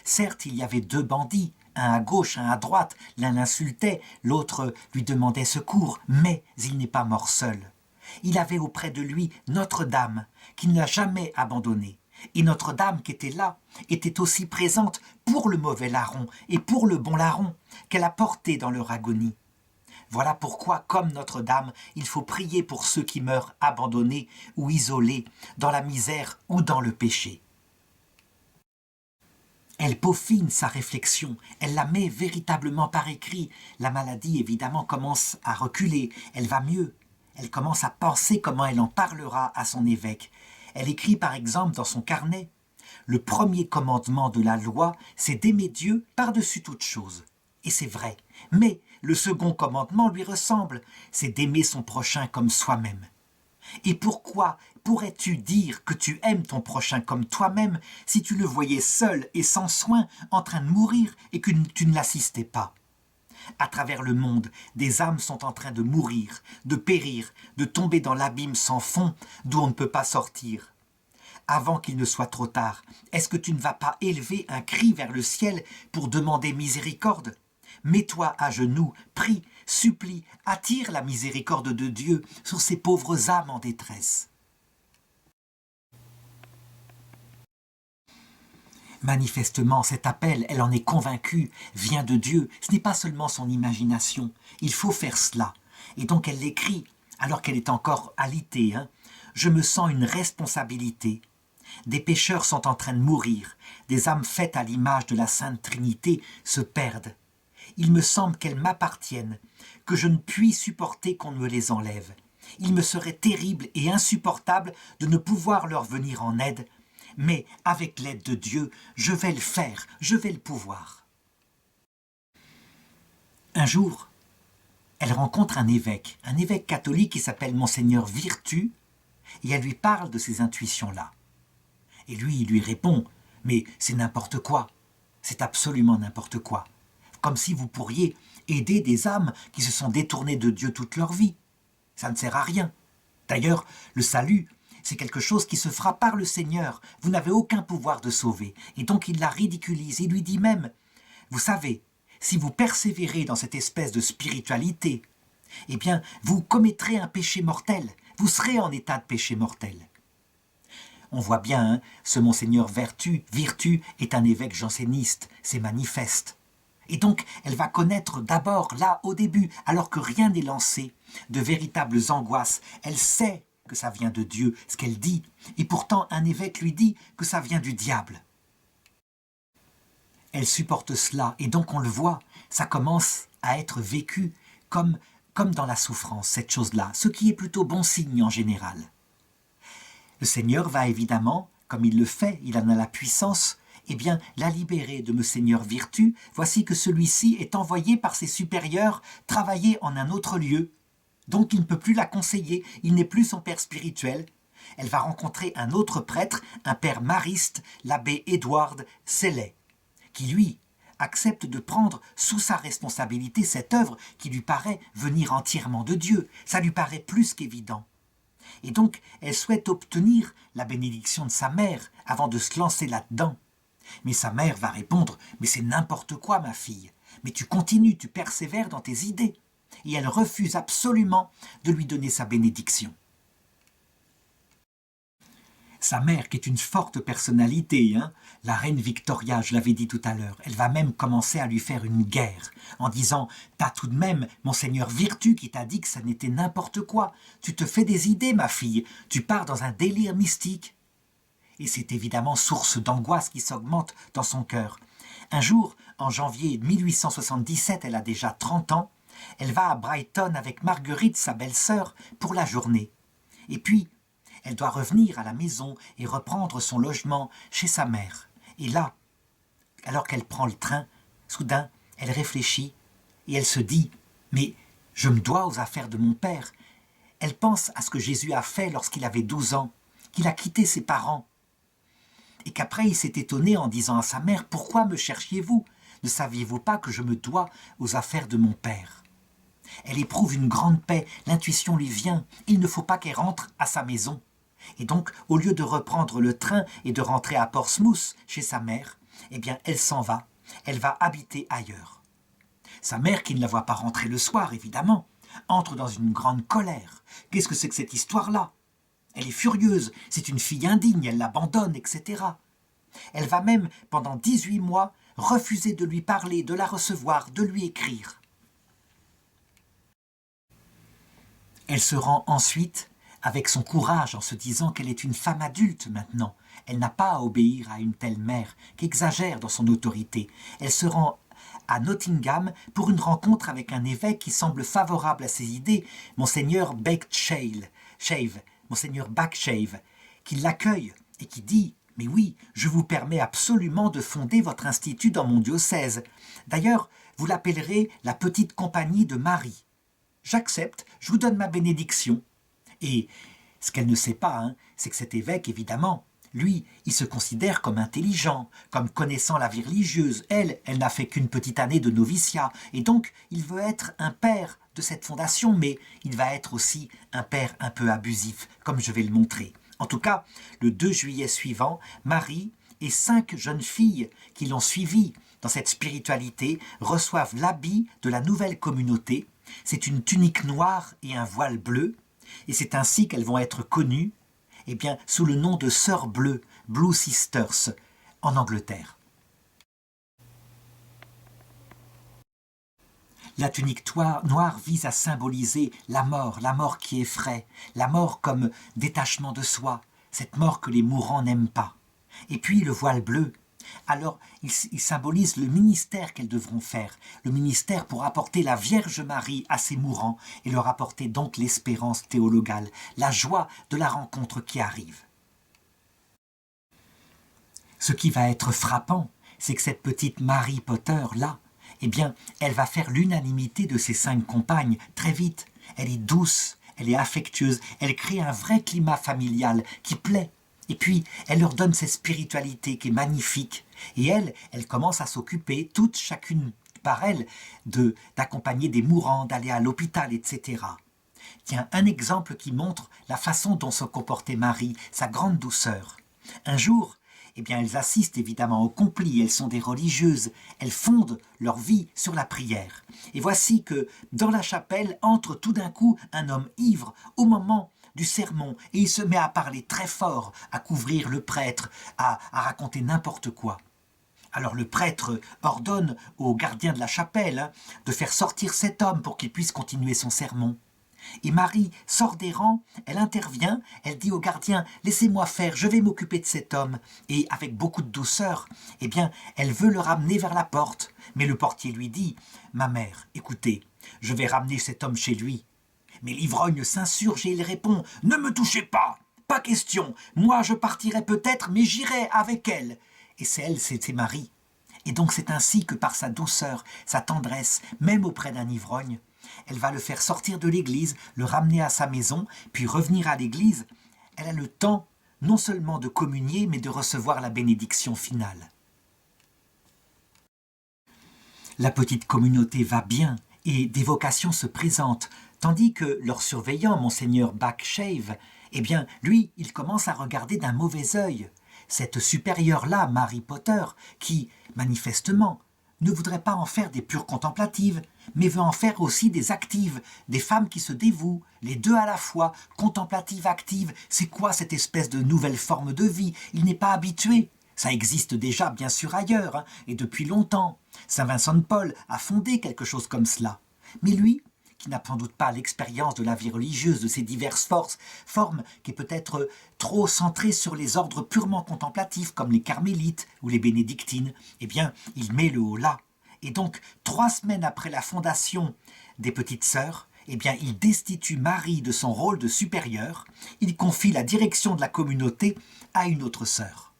Certes, il y avait 2 bandits, un à gauche, un à droite, l'un l'insultait, l'autre lui demandait secours, mais il n'est pas mort seul. Il avait auprès de lui Notre-Dame, qui ne l'a jamais abandonné. Et Notre-Dame qui était là était aussi présente pour le mauvais larron et pour le bon larron qu'elle a porté dans leur agonie. Voilà pourquoi, comme Notre-Dame, il faut prier pour ceux qui meurent abandonnés ou isolés, dans la misère ou dans le péché. Elle peaufine sa réflexion, elle la met véritablement par écrit. La maladie, évidemment, commence à reculer, elle va mieux. Elle commence à penser comment elle en parlera à son évêque. Elle écrit par exemple dans son carnet « Le premier commandement de la loi, c'est d'aimer Dieu par-dessus toute chose. » Et c'est vrai, mais le second commandement lui ressemble, c'est d'aimer son prochain comme soi-même. Et pourquoi pourrais-tu dire que tu aimes ton prochain comme toi-même si tu le voyais seul et sans soin en train de mourir et que tu ne l'assistais pas? À travers le monde, des âmes sont en train de mourir, de périr, de tomber dans l'abîme sans fond d'où on ne peut pas sortir. Avant qu'il ne soit trop tard, est-ce que tu ne vas pas élever un cri vers le ciel pour demander miséricorde? Mets-toi à genoux, prie, supplie, attire la miséricorde de Dieu sur ces pauvres âmes en détresse. Manifestement, cet appel, elle en est convaincue, vient de Dieu. Ce n'est pas seulement son imagination. Il faut faire cela. Et donc elle l'écrit, alors qu'elle est encore alitée. Je me sens une responsabilité. Des pécheurs sont en train de mourir. Des âmes faites à l'image de la Sainte Trinité se perdent. Il me semble qu'elles m'appartiennent, que je ne puis supporter qu'on me les enlève. Il me serait terrible et insupportable de ne pouvoir leur venir en aide, mais avec l'aide de Dieu, je vais le faire, je vais le pouvoir. Un jour, elle rencontre un évêque catholique qui s'appelle Monseigneur Virtu, et elle lui parle de ces intuitions-là. Et lui, il lui répond, mais c'est n'importe quoi, c'est absolument n'importe quoi. Comme si vous pourriez aider des âmes qui se sont détournées de Dieu toute leur vie. Ça ne sert à rien. D'ailleurs, le salut, c'est quelque chose qui se fera par le Seigneur. Vous n'avez aucun pouvoir de sauver. Et donc il la ridiculise. Il lui dit même, vous savez, si vous persévérez dans cette espèce de spiritualité, eh bien, vous commettrez un péché mortel. Vous serez en état de péché mortel. On voit bien, ce Monseigneur Virtu est un évêque janséniste. C'est manifeste. Et donc, elle va connaître d'abord, là, au début, alors que rien n'est lancé, de véritables angoisses. Elle sait que ça vient de Dieu, ce qu'elle dit, et pourtant un évêque lui dit que ça vient du diable. Elle supporte cela, et donc on le voit, ça commence à être vécu comme dans la souffrance, cette chose-là, ce qui est plutôt bon signe en général. Le Seigneur va évidemment, comme il le fait, il en a la puissance, eh bien, la libérer de Monseigneur Virtu, voici que celui-ci est envoyé par ses supérieurs travailler en un autre lieu. Donc il ne peut plus la conseiller, il n'est plus son père spirituel. Elle va rencontrer un autre prêtre, un père mariste, l'abbé Édouard Sellet, qui lui accepte de prendre sous sa responsabilité cette œuvre qui lui paraît venir entièrement de Dieu. Ça lui paraît plus qu'évident. Et donc elle souhaite obtenir la bénédiction de sa mère avant de se lancer là-dedans. Mais sa mère va répondre « Mais c'est n'importe quoi, ma fille. Mais tu continues, tu persévères dans tes idées. » Et elle refuse absolument de lui donner sa bénédiction. Sa mère, qui est une forte personnalité, la reine Victoria, je l'avais dit tout à l'heure, elle va même commencer à lui faire une guerre, en disant « T'as tout de même Monseigneur Virtu qui t'a dit que ça n'était n'importe quoi. Tu te fais des idées, ma fille. Tu pars dans un délire mystique. » Et c'est évidemment source d'angoisse qui s'augmente dans son cœur. Un jour, en janvier 1877, elle a déjà 30 ans, elle va à Brighton avec Marguerite, sa belle-sœur, pour la journée. Et puis, elle doit revenir à la maison et reprendre son logement chez sa mère. Et là, alors qu'elle prend le train, soudain, elle réfléchit et elle se dit « Mais je me dois aux affaires de mon père. » Elle pense à ce que Jésus a fait lorsqu'il avait 12 ans, qu'il a quitté ses parents. Et qu'après il s'est étonné en disant à sa mère « Pourquoi me cherchiez-vous? Ne saviez-vous pas que je me dois aux affaires de mon père ?» Elle éprouve une grande paix, l'intuition lui vient, il ne faut pas qu'elle rentre à sa maison. Et donc, au lieu de reprendre le train et de rentrer à Portsmouth, chez sa mère, eh bien, elle s'en va, elle va habiter ailleurs. Sa mère, qui ne la voit pas rentrer le soir, évidemment, entre dans une grande colère. Qu'est-ce que c'est que cette histoire-là? Elle est furieuse, c'est une fille indigne, elle l'abandonne, etc. Elle va même, pendant 18 mois, refuser de lui parler, de la recevoir, de lui écrire. Elle se rend ensuite avec son courage en se disant qu'elle est une femme adulte maintenant. Elle n'a pas à obéir à une telle mère qui exagère dans son autorité. Elle se rend à Nottingham pour une rencontre avec un évêque qui semble favorable à ses idées, Monseigneur Monseigneur Backshave, qui l'accueille et qui dit « Mais oui, je vous permets absolument de fonder votre institut dans mon diocèse. D'ailleurs, vous l'appellerez la petite compagnie de Marie. J'accepte, je vous donne ma bénédiction. » Et ce qu'elle ne sait pas, c'est que cet évêque, évidemment, lui, il se considère comme intelligent, comme connaissant la vie religieuse. Elle n'a fait qu'une petite année de noviciat. Et donc, il veut être un père de cette fondation, mais il va être aussi un père un peu abusif, comme je vais le montrer. En tout cas, le 2 juillet suivant, Marie et 5 jeunes filles qui l'ont suivie dans cette spiritualité reçoivent l'habit de la nouvelle communauté. C'est une tunique noire et un voile bleu. Et c'est ainsi qu'elles vont être connues sous le nom de Sœurs Bleues, Blue Sisters, en Angleterre. La tunique noire vise à symboliser la mort qui effraie, la mort comme détachement de soi, cette mort que les mourants n'aiment pas. Et puis le voile bleu, alors il symbolise le ministère qu'elles devront faire, le ministère pour apporter la Vierge Marie à ses mourants et leur apporter donc l'espérance théologale, la joie de la rencontre qui arrive. Ce qui va être frappant, c'est que cette petite Marie Potter, là, elle va faire l'unanimité de ses 5 compagnes très vite. Elle est douce, elle est affectueuse, elle crée un vrai climat familial qui plaît. Et puis, elle leur donne cette spiritualité qui est magnifique. Et elle commence à s'occuper, toutes, chacune par elle, d'accompagner des mourants, d'aller à l'hôpital, etc. Tiens, un exemple qui montre la façon dont se comportait Marie, sa grande douceur. Un jour, elles assistent évidemment au complis, elles sont des religieuses, elles fondent leur vie sur la prière. Et voici que, dans la chapelle, entre tout d'un coup un homme ivre au moment du sermon, et il se met à parler très fort, à couvrir le prêtre, à raconter n'importe quoi. Alors le prêtre ordonne au gardien de la chapelle de faire sortir cet homme pour qu'il puisse continuer son sermon. Et Marie sort des rangs, elle intervient, elle dit au gardien « Laissez-moi faire, je vais m'occuper de cet homme ». Et avec beaucoup de douceur, elle veut le ramener vers la porte. Mais le portier lui dit « Ma mère, écoutez, je vais ramener cet homme chez lui ». Mais l'ivrogne s'insurge et il répond « Ne me touchez pas, pas question, moi je partirai peut-être, mais j'irai avec elle ». Et c'est Marie. Et donc c'est ainsi que par sa douceur, sa tendresse, même auprès d'un ivrogne, elle va le faire sortir de l'église, le ramener à sa maison, puis revenir à l'église. Elle a le temps non seulement de communier, mais de recevoir la bénédiction finale. La petite communauté va bien et des vocations se présentent, tandis que leur surveillant, Monseigneur Backshave, lui, il commence à regarder d'un mauvais œil cette supérieure-là, Marie Potter, qui, manifestement, ne voudrait pas en faire des pures contemplatives, mais veut en faire aussi des actives, des femmes qui se dévouent, les deux à la fois, contemplatives, actives. C'est quoi cette espèce de nouvelle forme de vie? Il n'est pas habitué. Ça existe déjà, bien sûr, ailleurs, et depuis longtemps. Saint Vincent de Paul a fondé quelque chose comme cela. Mais lui, qui n'a sans doute pas l'expérience de la vie religieuse, de ses diverses formes, qui est peut-être trop centrée sur les ordres purement contemplatifs, comme les carmélites ou les bénédictines, il met le haut là. Et donc, 3 semaines après la fondation des Petites Sœurs, il destitue Marie de son rôle de supérieure, il confie la direction de la communauté à une autre sœur.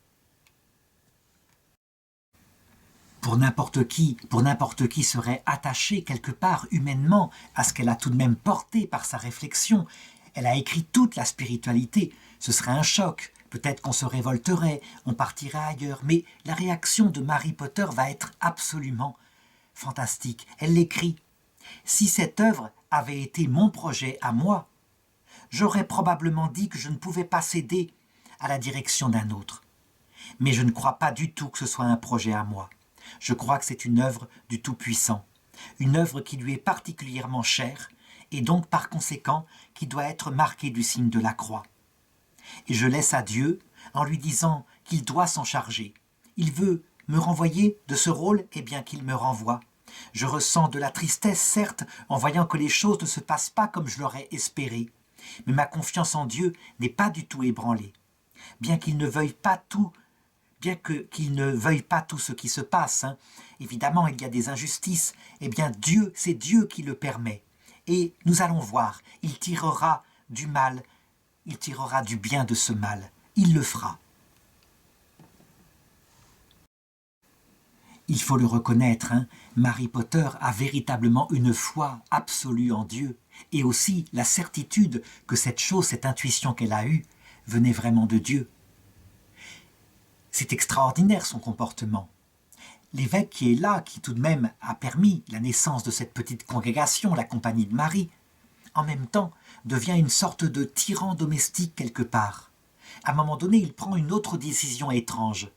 Pour n'importe qui serait attaché quelque part humainement à ce qu'elle a tout de même porté par sa réflexion. Elle a écrit toute la spiritualité. Ce serait un choc. Peut-être qu'on se révolterait, on partirait ailleurs. Mais la réaction de Marie Potter va être absolument fantastique. Elle l'écrit. Si cette œuvre avait été mon projet à moi, j'aurais probablement dit que je ne pouvais pas céder à la direction d'un autre. Mais je ne crois pas du tout que ce soit un projet à moi. Je crois que c'est une œuvre du Tout-Puissant, une œuvre qui lui est particulièrement chère et donc par conséquent qui doit être marquée du signe de la croix. et je laisse à Dieu en lui disant qu'il doit s'en charger. Il veut me renvoyer de ce rôle, eh bien qu'il me renvoie. Je ressens de la tristesse, certes, en voyant que les choses ne se passent pas comme je l'aurais espéré. Mais ma confiance en Dieu n'est pas du tout ébranlée. Bien qu'il ne veuille pas tout, qu'il ne veuille pas tout ce qui se passe, évidemment il y a des injustices, eh bien Dieu, c'est Dieu qui le permet. Et nous allons voir, il tirera du mal, il tirera du bien de ce mal. Il le fera. Il faut le reconnaître, Mary Potter a véritablement une foi absolue en Dieu et aussi la certitude que cette chose, cette intuition qu'elle a eue, venait vraiment de Dieu. C'est extraordinaire son comportement. L'évêque qui est là, qui tout de même a permis la naissance de cette petite congrégation, la Compagnie de Marie, en même temps devient une sorte de tyran domestique quelque part. À un moment donné, il prend une autre décision étrange.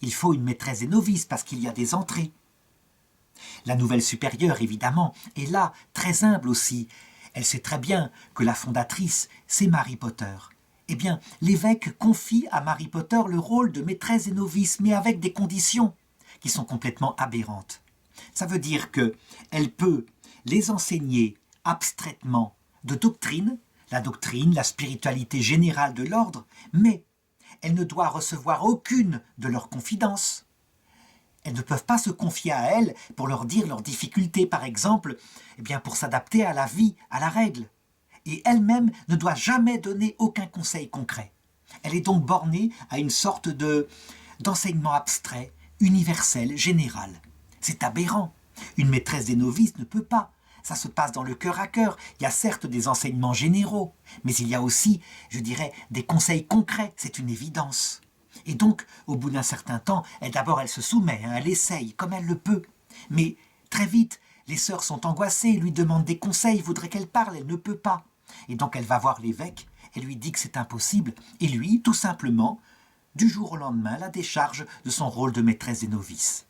Il faut une maîtresse des novices parce qu'il y a des entrées. La nouvelle supérieure, évidemment, est là, très humble aussi. Elle sait très bien que la fondatrice, c'est Mary Potter. Eh bien, l'évêque confie à Mary Potter le rôle de maîtresse des novices, mais avec des conditions qui sont complètement aberrantes. Ça veut dire qu'elle peut les enseigner abstraitement de doctrine, la spiritualité générale de l'ordre, mais elle ne doit recevoir aucune de leurs confidences. Elles ne peuvent pas se confier à elles pour leur dire leurs difficultés, par exemple, eh bien pour s'adapter à la vie, à la règle. Et elle-même ne doit jamais donner aucun conseil concret. Elle est donc bornée à une sorte d'enseignement abstrait, universel, général. C'est aberrant. Une maîtresse des novices ne peut pas. Ça se passe dans le cœur à cœur. Il y a certes des enseignements généraux, mais il y a aussi, je dirais, des conseils concrets. C'est une évidence. Et donc, au bout d'un certain temps, d'abord elle se soumet, elle essaye comme elle le peut. Mais très vite, les sœurs sont angoissées, lui demandent des conseils, voudraient qu'elle parle, elle ne peut pas. Et donc elle va voir l'évêque, elle lui dit que c'est impossible, et lui, tout simplement, du jour au lendemain, la décharge de son rôle de maîtresse des novices.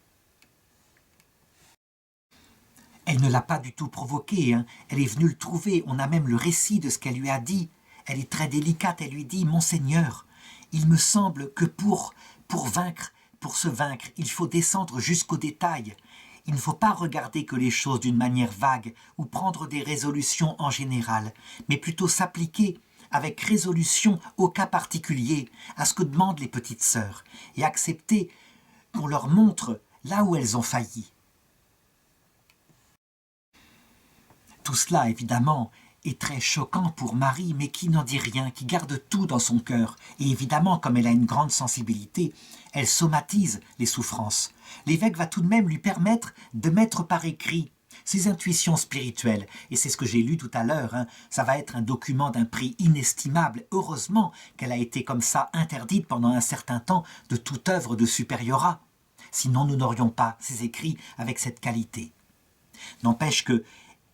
Elle ne l'a pas du tout provoqué, elle est venue le trouver, on a même le récit de ce qu'elle lui a dit. Elle est très délicate, elle lui dit « Monseigneur, il me semble que pour se vaincre, il faut descendre jusqu'au détail. Il ne faut pas regarder que les choses d'une manière vague ou prendre des résolutions en général, mais plutôt s'appliquer avec résolution au cas particulier, à ce que demandent les petites sœurs, et accepter qu'on leur montre là où elles ont failli. » Tout cela, évidemment, est très choquant pour Marie, mais qui n'en dit rien, qui garde tout dans son cœur. Et évidemment, comme elle a une grande sensibilité, elle somatise les souffrances. L'évêque va tout de même lui permettre de mettre par écrit ses intuitions spirituelles. Et c'est ce que j'ai lu tout à l'heure, ça va être un document d'un prix inestimable. Heureusement qu'elle a été comme ça interdite pendant un certain temps de toute œuvre de supériorat. Sinon, nous n'aurions pas ces écrits avec cette qualité. N'empêche que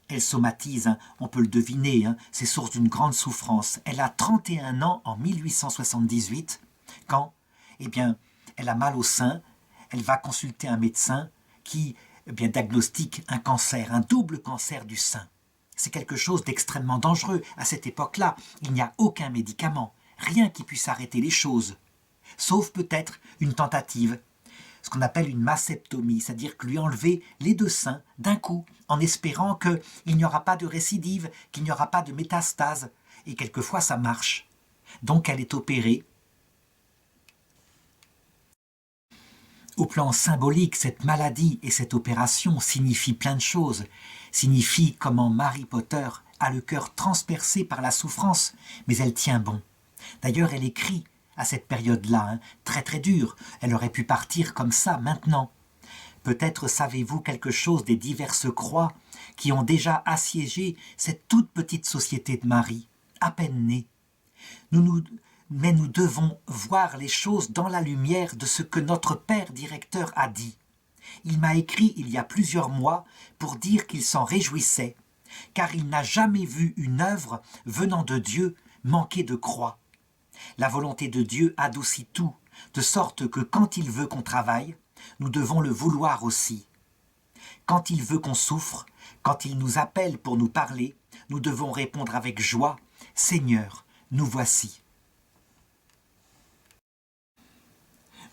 elle somatise, on peut le deviner, c'est source d'une grande souffrance. Elle a 31 ans en 1878, quand, eh bien, elle a mal au sein, elle va consulter un médecin qui, eh bien, diagnostique un cancer, un double cancer du sein. C'est quelque chose d'extrêmement dangereux. À cette époque-là, il n'y a aucun médicament, rien qui puisse arrêter les choses, sauf peut-être une tentative, ce qu'on appelle une mastectomie, c'est-à-dire que lui enlever les deux seins d'un coup, en espérant qu'il n'y aura pas de récidive, qu'il n'y aura pas de métastase. Et quelquefois, ça marche. Donc, elle est opérée. Au plan symbolique, cette maladie et cette opération signifient plein de choses. Signifient comment Mary Potter a le cœur transpercé par la souffrance, mais elle tient bon. D'ailleurs, elle écrit à cette période-là, très très dure. Elle aurait pu partir comme ça, maintenant. Peut-être savez-vous quelque chose des diverses croix qui ont déjà assiégé cette toute petite société de Marie, à peine née. Mais nous devons voir les choses dans la lumière de ce que notre père directeur a dit. Il m'a écrit il y a plusieurs mois pour dire qu'il s'en réjouissait, car il n'a jamais vu une œuvre venant de Dieu manquer de croix. La volonté de Dieu adoucit tout, de sorte que quand il veut qu'on travaille, nous devons le vouloir aussi. Quand il veut qu'on souffre, quand il nous appelle pour nous parler, nous devons répondre avec joie « Seigneur, nous voici ».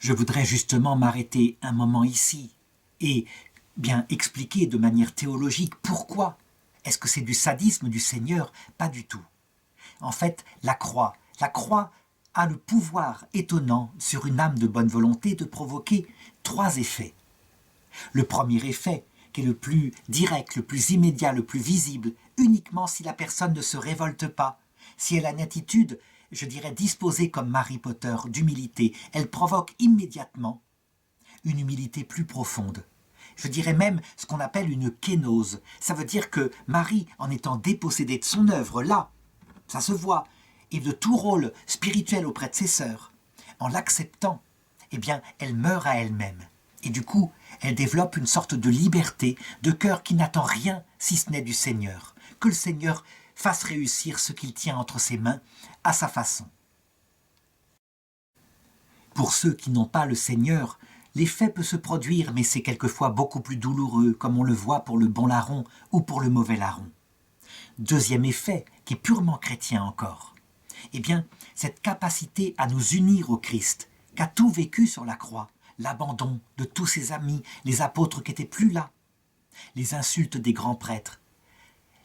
Je voudrais justement m'arrêter un moment ici et bien expliquer de manière théologique pourquoi. Est-ce que c'est du sadisme du Seigneur? Pas du tout. En fait, la croix a le pouvoir étonnant sur une âme de bonne volonté de provoquer 3 effets. Le premier effet, qui est le plus direct, le plus immédiat, le plus visible, uniquement si la personne ne se révolte pas, si elle a une attitude, je dirais, disposée comme Marie Potter, d'humilité, elle provoque immédiatement une humilité plus profonde. Je dirais même ce qu'on appelle une kénose. Ça veut dire que Marie, en étant dépossédée de son œuvre, là, ça se voit, et de tout rôle spirituel auprès de ses sœurs, en l'acceptant, eh bien, elle meurt à elle-même. Et du coup, elle développe une sorte de liberté, de cœur qui n'attend rien si ce n'est du Seigneur. Que le Seigneur fasse réussir ce qu'il tient entre ses mains à sa façon. Pour ceux qui n'ont pas le Seigneur, l'effet peut se produire, mais c'est quelquefois beaucoup plus douloureux, comme on le voit pour le bon larron ou pour le mauvais larron. Deuxième effet, qui est purement chrétien encore, eh bien, cette capacité à nous unir au Christ, qu'a tout vécu sur la croix, l'abandon de tous ses amis, les apôtres qui n'étaient plus là, les insultes des grands prêtres,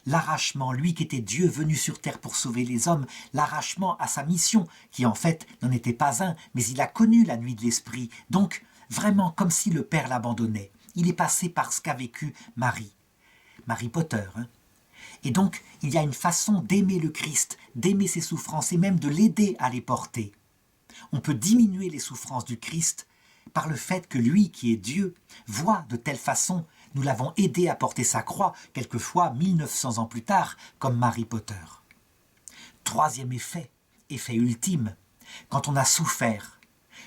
l'arrachement, lui qui était Dieu venu sur terre pour sauver les hommes, l'arrachement à sa mission, qui en fait n'en était pas un, mais il a connu la nuit de l'esprit, donc vraiment comme si le Père l'abandonnait. Il est passé par ce qu'a vécu Marie Potter. Et donc, il y a une façon d'aimer le Christ, d'aimer ses souffrances et même de l'aider à les porter. On peut diminuer les souffrances du Christ par le fait que lui, qui est Dieu, voit de telle façon, nous l'avons aidé à porter sa croix, quelquefois 1900 ans plus tard, comme Marie Potter. Troisième effet ultime, quand on a souffert,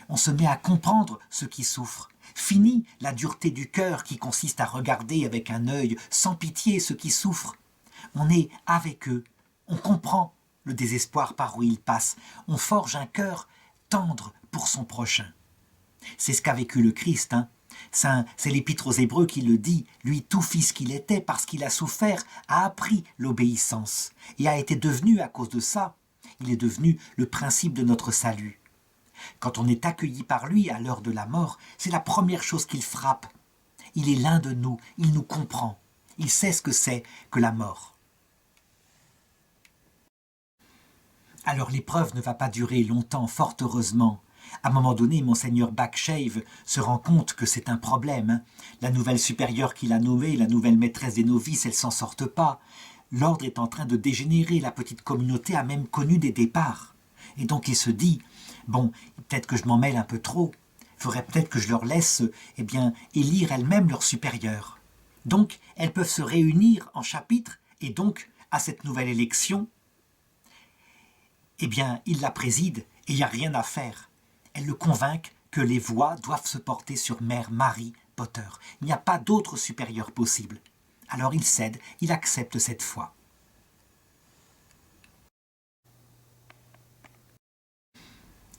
on se met à comprendre ceux qui souffrent. Fini la dureté du cœur qui consiste à regarder avec un œil sans pitié ceux qui souffrent. On est avec eux, on comprend le désespoir par où ils passent, on forge un cœur tendre pour son prochain. C'est ce qu'a vécu le Christ. C'est l'Épître aux Hébreux qui le dit, lui tout fils qu'il était, parce qu'il a souffert, a appris l'obéissance, et a été devenu, à cause de ça, il est devenu le principe de notre salut. Quand on est accueilli par lui à l'heure de la mort, c'est la première chose qu'il frappe. Il est l'un de nous, il nous comprend, il sait ce que c'est que la mort. Alors l'épreuve ne va pas durer longtemps, fort heureusement. À un moment donné, Monseigneur Backshave se rend compte que c'est un problème. La nouvelle supérieure qu'il a nommée, la nouvelle maîtresse des novices, elle s'en sortent pas. L'ordre est en train de dégénérer, la petite communauté a même connu des départs. Et donc il se dit, bon, peut-être que je m'en mêle un peu trop. Il faudrait peut-être que je leur laisse, élire elles-mêmes leur supérieur. Donc, elles peuvent se réunir en chapitre, et donc, à cette nouvelle élection, il la préside, et il n'y a rien à faire. Elle le convainc que les voix doivent se porter sur Mère Marie Potter. Il n'y a pas d'autre supérieur possible. Alors il cède, il accepte cette foi.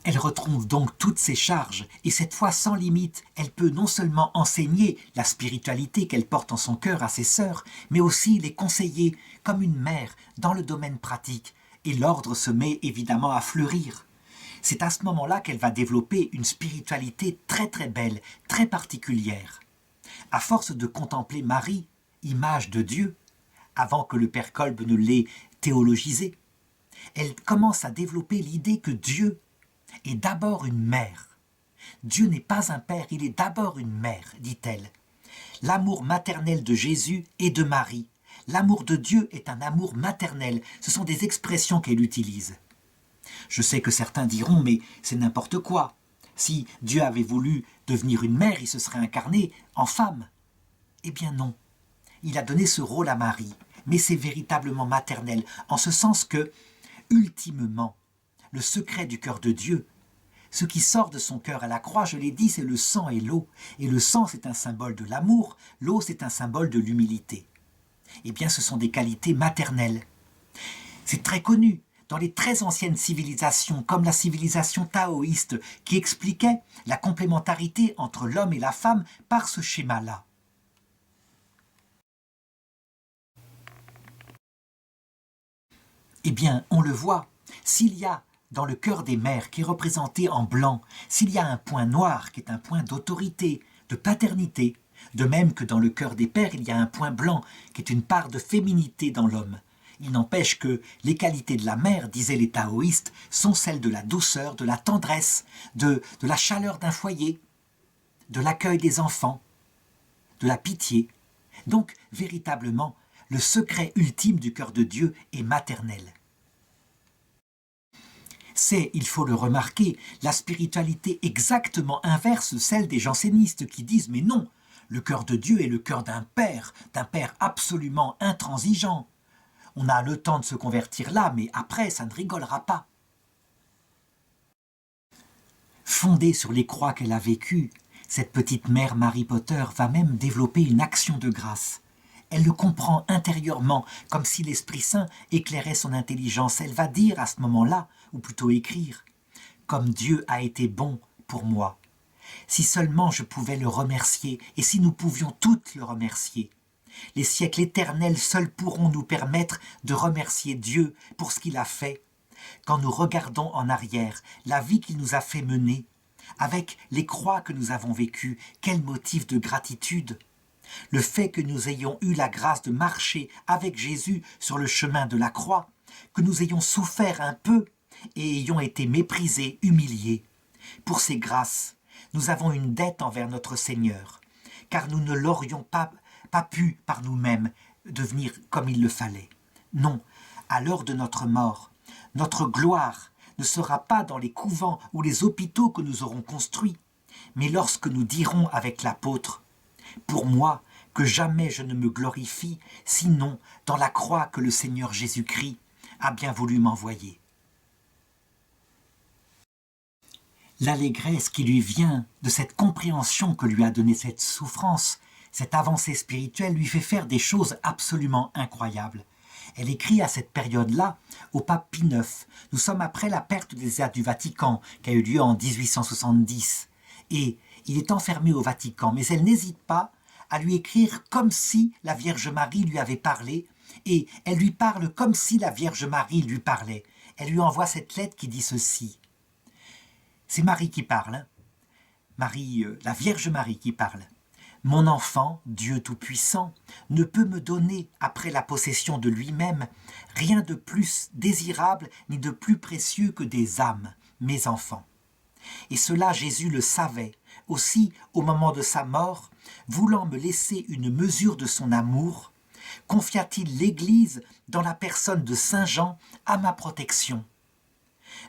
Elle retrouve donc toutes ses charges, et cette fois sans limite, elle peut non seulement enseigner la spiritualité qu'elle porte en son cœur à ses sœurs, mais aussi les conseiller comme une mère dans le domaine pratique, et l'ordre se met évidemment à fleurir. C'est à ce moment-là qu'elle va développer une spiritualité très très belle, très particulière. À force de contempler Marie, image de Dieu, avant que le père Kolb ne l'ait théologisée, elle commence à développer l'idée que Dieu est d'abord une mère. Dieu n'est pas un père, il est d'abord une mère, dit-elle. L'amour maternel de Jésus et de Marie. L'amour de Dieu est un amour maternel. Ce sont des expressions qu'elle utilise. Je sais que certains diront, mais c'est n'importe quoi. Si Dieu avait voulu devenir une mère, il se serait incarné en femme. Eh bien non. Il a donné ce rôle à Marie, mais c'est véritablement maternel, en ce sens que, ultimement, le secret du cœur de Dieu, ce qui sort de son cœur à la croix, je l'ai dit, c'est le sang et l'eau. Et le sang, c'est un symbole de l'amour, l'eau, c'est un symbole de l'humilité. Eh bien, ce sont des qualités maternelles. C'est très connu dans les très anciennes civilisations, comme la civilisation taoïste, qui expliquait la complémentarité entre l'homme et la femme par ce schéma-là. Eh bien, on le voit, s'il y a dans le cœur des mères qui est représenté en blanc, s'il y a un point noir qui est un point d'autorité, de paternité, de même que dans le cœur des pères, il y a un point blanc qui est une part de féminité dans l'homme. Il n'empêche que les qualités de la mère, disaient les taoïstes, sont celles de la douceur, de la tendresse, de la chaleur d'un foyer, de l'accueil des enfants, de la pitié. Donc, véritablement, le secret ultime du cœur de Dieu est maternel. C'est, il faut le remarquer, la spiritualité exactement inverse de celle des jansénistes qui disent « mais non, le cœur de Dieu est le cœur d'un père absolument intransigeant. On a le temps de se convertir là, mais après, ça ne rigolera pas. » Fondée sur les croix qu'elle a vécues, cette petite mère Mary Potter va même développer une action de grâce. Elle le comprend intérieurement, comme si l'Esprit Saint éclairait son intelligence. Elle va dire à ce moment-là, ou plutôt écrire, « Comme Dieu a été bon pour moi. Si seulement je pouvais le remercier, et si nous pouvions toutes le remercier. Les siècles éternels seuls pourront nous permettre de remercier Dieu pour ce qu'il a fait. Quand nous regardons en arrière la vie qu'il nous a fait mener, avec les croix que nous avons vécues, quel motif de gratitude! Le fait que nous ayons eu la grâce de marcher avec Jésus sur le chemin de la croix, que nous ayons souffert un peu et ayons été méprisés, humiliés. Pour ces grâces, nous avons une dette envers notre Seigneur, car nous ne l'aurions pas pu par nous-mêmes devenir comme il le fallait. Non, à l'heure de notre mort, notre gloire ne sera pas dans les couvents ou les hôpitaux que nous aurons construits, mais lorsque nous dirons avec l'apôtre « Pour moi, que jamais je ne me glorifie, sinon dans la croix que le Seigneur Jésus-Christ a bien voulu m'envoyer. » L'allégresse qui lui vient de cette compréhension que lui a donnée cette souffrance, cette avancée spirituelle, lui fait faire des choses absolument incroyables. Elle écrit à cette période-là au pape Pie IX. Nous sommes après la perte des airs du Vatican qui a eu lieu en 1870. Et il est enfermé au Vatican, mais elle n'hésite pas à lui écrire comme si la Vierge Marie lui avait parlé, et elle lui parle comme si la Vierge Marie lui parlait. Elle lui envoie cette lettre qui dit ceci. C'est Marie qui parle, hein. Marie, la Vierge Marie qui parle. « Mon enfant, Dieu Tout-Puissant, ne peut me donner, après la possession de lui-même, rien de plus désirable ni de plus précieux que des âmes, mes enfants. Et cela Jésus le savait. Aussi, au moment de sa mort, voulant me laisser une mesure de son amour, confia-t-il l'Église dans la personne de Saint Jean à ma protection.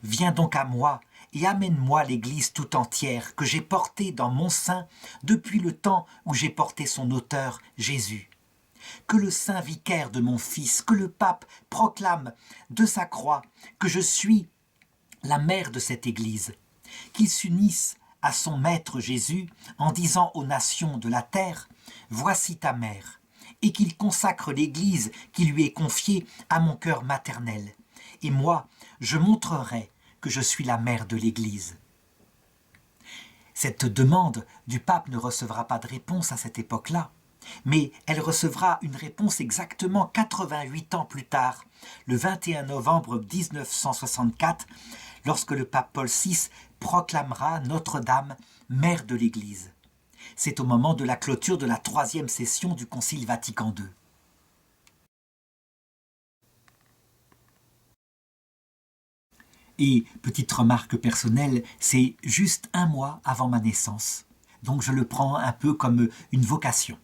Viens donc à moi et amène-moi l'Église tout entière que j'ai portée dans mon sein depuis le temps où j'ai porté son auteur, Jésus. Que le saint vicaire de mon Fils, que le pape proclame de sa croix que je suis la mère de cette Église, qu'il s'unisse à son maître Jésus en disant aux nations de la terre « Voici ta mère » et qu'il consacre l'Église qui lui est confiée à mon cœur maternel. Et moi, je montrerai que je suis la mère de l'Église. Cette demande du pape ne recevra pas de réponse à cette époque-là, mais elle recevra une réponse exactement 88 ans plus tard, le 21 novembre 1964, lorsque le pape Paul VI proclamera Notre-Dame, mère de l'Église. C'est au moment de la clôture de la 3e session du Concile Vatican II. Et, petite remarque personnelle, c'est juste un mois avant ma naissance. Donc je le prends un peu comme une vocation.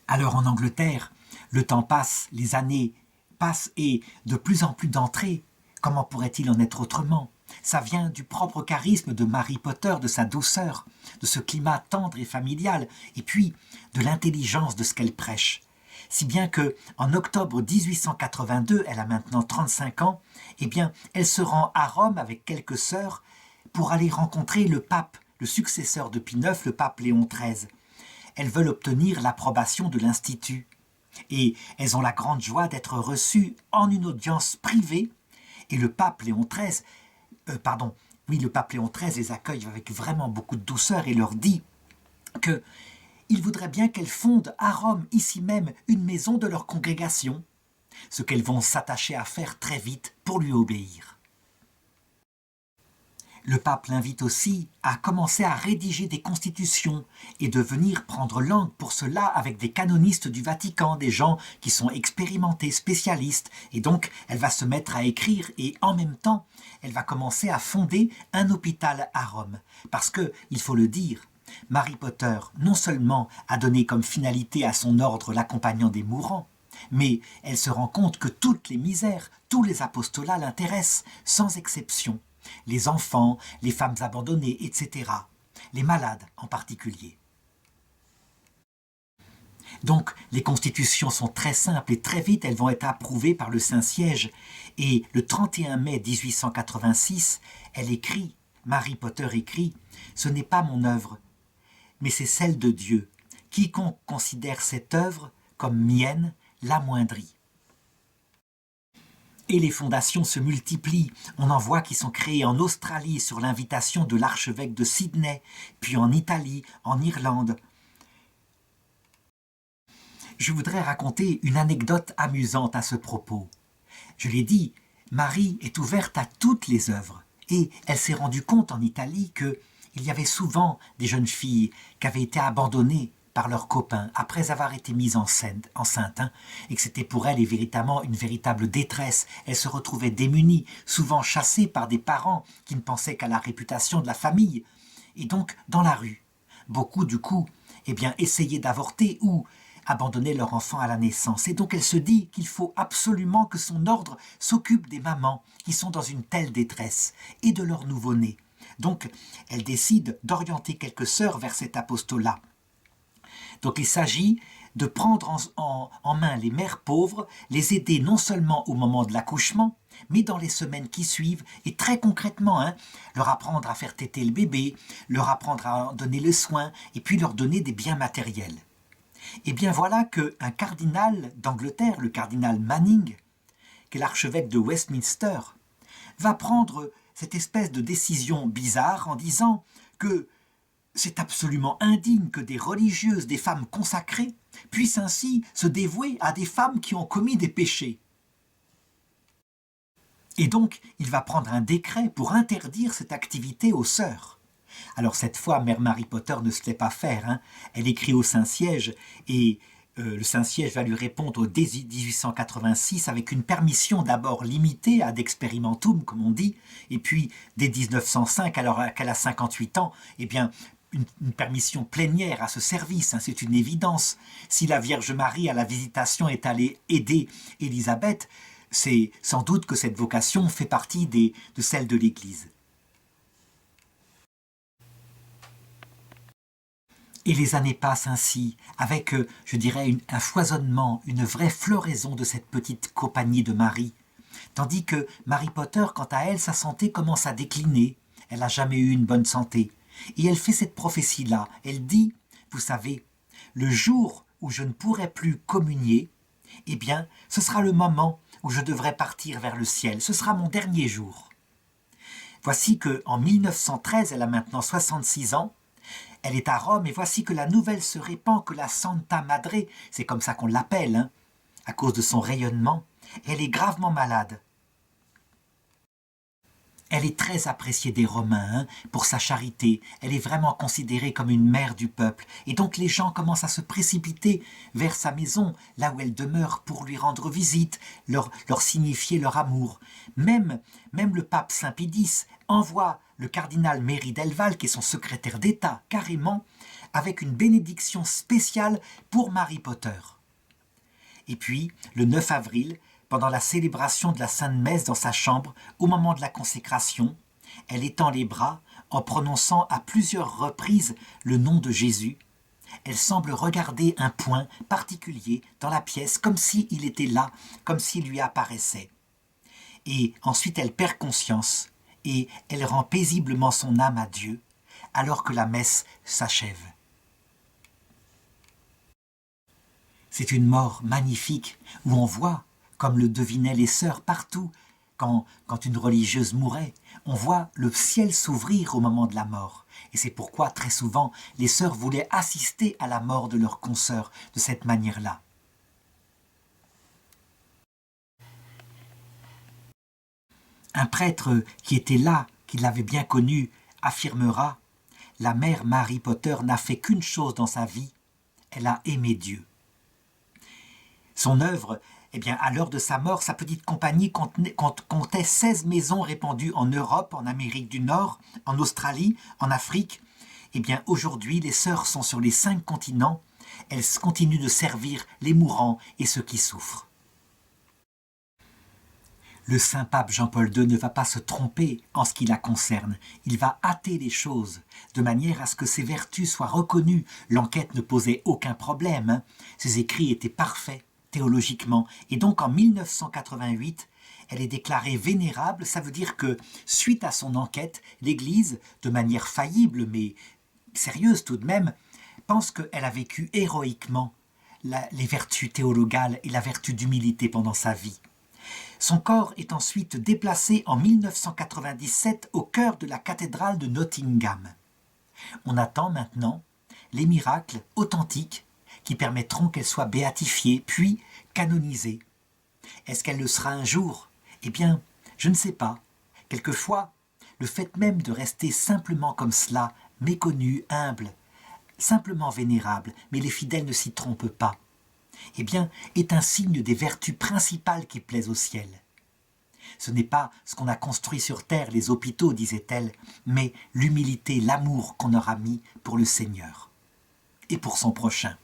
Alors en Angleterre, le temps passe, les années passent et de plus en plus d'entrées. Comment pourrait-il en être autrement? Ça vient du propre charisme de Mary Potter, de sa douceur, de ce climat tendre et familial, et puis de l'intelligence de ce qu'elle prêche. Si bien que, en octobre 1882, elle a maintenant 35 ans, eh bien, elle se rend à Rome avec quelques sœurs pour aller rencontrer le pape, le successeur de Pie IX, le pape Léon XIII. Elles veulent obtenir l'approbation de l'Institut. Et elles ont la grande joie d'être reçues en une audience privée. Et le pape Léon XIII, le pape Léon XIII les accueille avec vraiment beaucoup de douceur et leur dit que il voudrait bien qu'elles fondent à Rome, ici même, une maison de leur congrégation. ce qu'elles vont s'attacher à faire très vite pour lui obéir. Le pape l'invite aussi à commencer à rédiger des constitutions et de venir prendre langue pour cela avec des canonistes du Vatican, des gens qui sont expérimentés, spécialistes. Et donc, elle va se mettre à écrire et en même temps, elle va commencer à fonder un hôpital à Rome. Parce que, il faut le dire, Marie Potter non seulement a donné comme finalité à son ordre l'accompagnant des mourants, mais elle se rend compte que toutes les misères, tous les apostolats l'intéressent, sans exception. Les enfants, les femmes abandonnées, etc. Les malades en particulier. Donc, les constitutions sont très simples et très vite, elles vont être approuvées par le Saint-Siège. Et le 31 mai 1886, elle écrit, Marie Potter écrit, « Ce n'est pas mon œuvre, mais c'est celle de Dieu. Quiconque considère cette œuvre comme mienne l'amoindrit. » Et les fondations se multiplient. On en voit qui sont créées en Australie sur l'invitation de l'archevêque de Sydney, puis en Italie, en Irlande. Je voudrais raconter une anecdote amusante à ce propos. Je l'ai dit, Marie est ouverte à toutes les œuvres. Et elle s'est rendue compte en Italie qu'il y avait souvent des jeunes filles qui avaient été abandonnées par leurs copains après avoir été mises enceintes, et que c'était pour elles véritablement une véritable détresse. Elles se retrouvaient démunies, souvent chassées par des parents qui ne pensaient qu'à la réputation de la famille, et donc dans la rue. Beaucoup du coup, essayaient d'avorter ou abandonner leur enfant à la naissance. Et donc elle se dit qu'il faut absolument que son ordre s'occupe des mamans qui sont dans une telle détresse et de leur nouveau-né. Donc elle décide d'orienter quelques sœurs vers cet apostolat. Donc il s'agit de prendre en main les mères pauvres, les aider non seulement au moment de l'accouchement, mais dans les semaines qui suivent, et très concrètement, leur apprendre à faire téter le bébé, leur apprendre à donner les soins, et puis leur donner des biens matériels. Et bien voilà qu'un cardinal d'Angleterre, le cardinal Manning, qui est l'archevêque de Westminster, va prendre cette espèce de décision bizarre en disant que c'est absolument indigne que des religieuses, des femmes consacrées, puissent ainsi se dévouer à des femmes qui ont commis des péchés. Et donc, il va prendre un décret pour interdire cette activité aux sœurs. Alors cette fois, Mère Marie Potter ne se fait pas faire. Elle écrit au Saint-Siège et le Saint-Siège va lui répondre dès 1886 avec une permission d'abord limitée ad experimentum, comme on dit, et puis dès 1905, alors qu'elle a 58 ans, une permission plénière à ce service, c'est une évidence. Si la Vierge Marie à la Visitation est allée aider Élisabeth, c'est sans doute que cette vocation fait partie de celle de l'Église. Et les années passent ainsi, avec, un foisonnement, une vraie floraison de cette petite compagnie de Marie. Tandis que Marie Potter, quant à elle, sa santé commence à décliner. Elle n'a jamais eu une bonne santé. Et elle fait cette prophétie-là. Elle dit, vous savez, le jour où je ne pourrai plus communier, ce sera le moment où je devrais partir vers le ciel. Ce sera mon dernier jour. Voici qu'en 1913, elle a maintenant 66 ans, elle est à Rome et voici que la nouvelle se répand que la Santa Madre, c'est comme ça qu'on l'appelle, à cause de son rayonnement, elle est gravement malade. Elle est très appréciée des Romains pour sa charité. Elle est vraiment considérée comme une mère du peuple. Et donc les gens commencent à se précipiter vers sa maison, là où elle demeure, pour lui rendre visite, leur signifier leur amour. Même le pape Saint Pie X envoie le cardinal Méry Delval, qui est son secrétaire d'État, carrément, avec une bénédiction spéciale pour Marie Potter. Et puis, le 9 avril, pendant la célébration de la Sainte Messe dans sa chambre, au moment de la consécration, elle étend les bras en prononçant à plusieurs reprises le nom de Jésus. Elle semble regarder un point particulier dans la pièce, comme s'il était là, comme s'il lui apparaissait. Et ensuite elle perd conscience et elle rend paisiblement son âme à Dieu, alors que la messe s'achève. C'est une mort magnifique où on voit, comme le devinaient les sœurs partout, quand une religieuse mourait, on voit le ciel s'ouvrir au moment de la mort. Et c'est pourquoi, très souvent, les sœurs voulaient assister à la mort de leur consoeur de cette manière-là. Un prêtre qui était là, qui l'avait bien connu, affirmera « La mère Mary Potter n'a fait qu'une chose dans sa vie, elle a aimé Dieu ». Son œuvre, eh bien, à l'heure de sa mort, sa petite compagnie comptait 16 maisons répandues en Europe, en Amérique du Nord, en Australie, en Afrique. Eh bien, aujourd'hui, les sœurs sont sur les 5 continents. Elles continuent de servir les mourants et ceux qui souffrent. Le saint pape Jean-Paul II ne va pas se tromper en ce qui la concerne. Il va hâter les choses, de manière à ce que ses vertus soient reconnues. L'enquête ne posait aucun problème. Ses écrits étaient parfaits, théologiquement. Et donc en 1988, elle est déclarée vénérable. Ça veut dire que, suite à son enquête, l'Église, de manière faillible, mais sérieuse tout de même, pense qu'elle a vécu héroïquement les vertus théologales et la vertu d'humilité pendant sa vie. Son corps est ensuite déplacé en 1997 au cœur de la cathédrale de Nottingham. On attend maintenant les miracles authentiques qui permettront qu'elle soit béatifiée, puis canonisée. Est-ce qu'elle le sera un jour? Eh bien, je ne sais pas. Quelquefois, le fait même de rester simplement comme cela, méconnu, humble, simplement vénérable, mais les fidèles ne s'y trompent pas, eh bien, est un signe des vertus principales qui plaisent au ciel. Ce n'est pas ce qu'on a construit sur terre, les hôpitaux, disait-elle, mais l'humilité, l'amour qu'on aura mis pour le Seigneur et pour son prochain.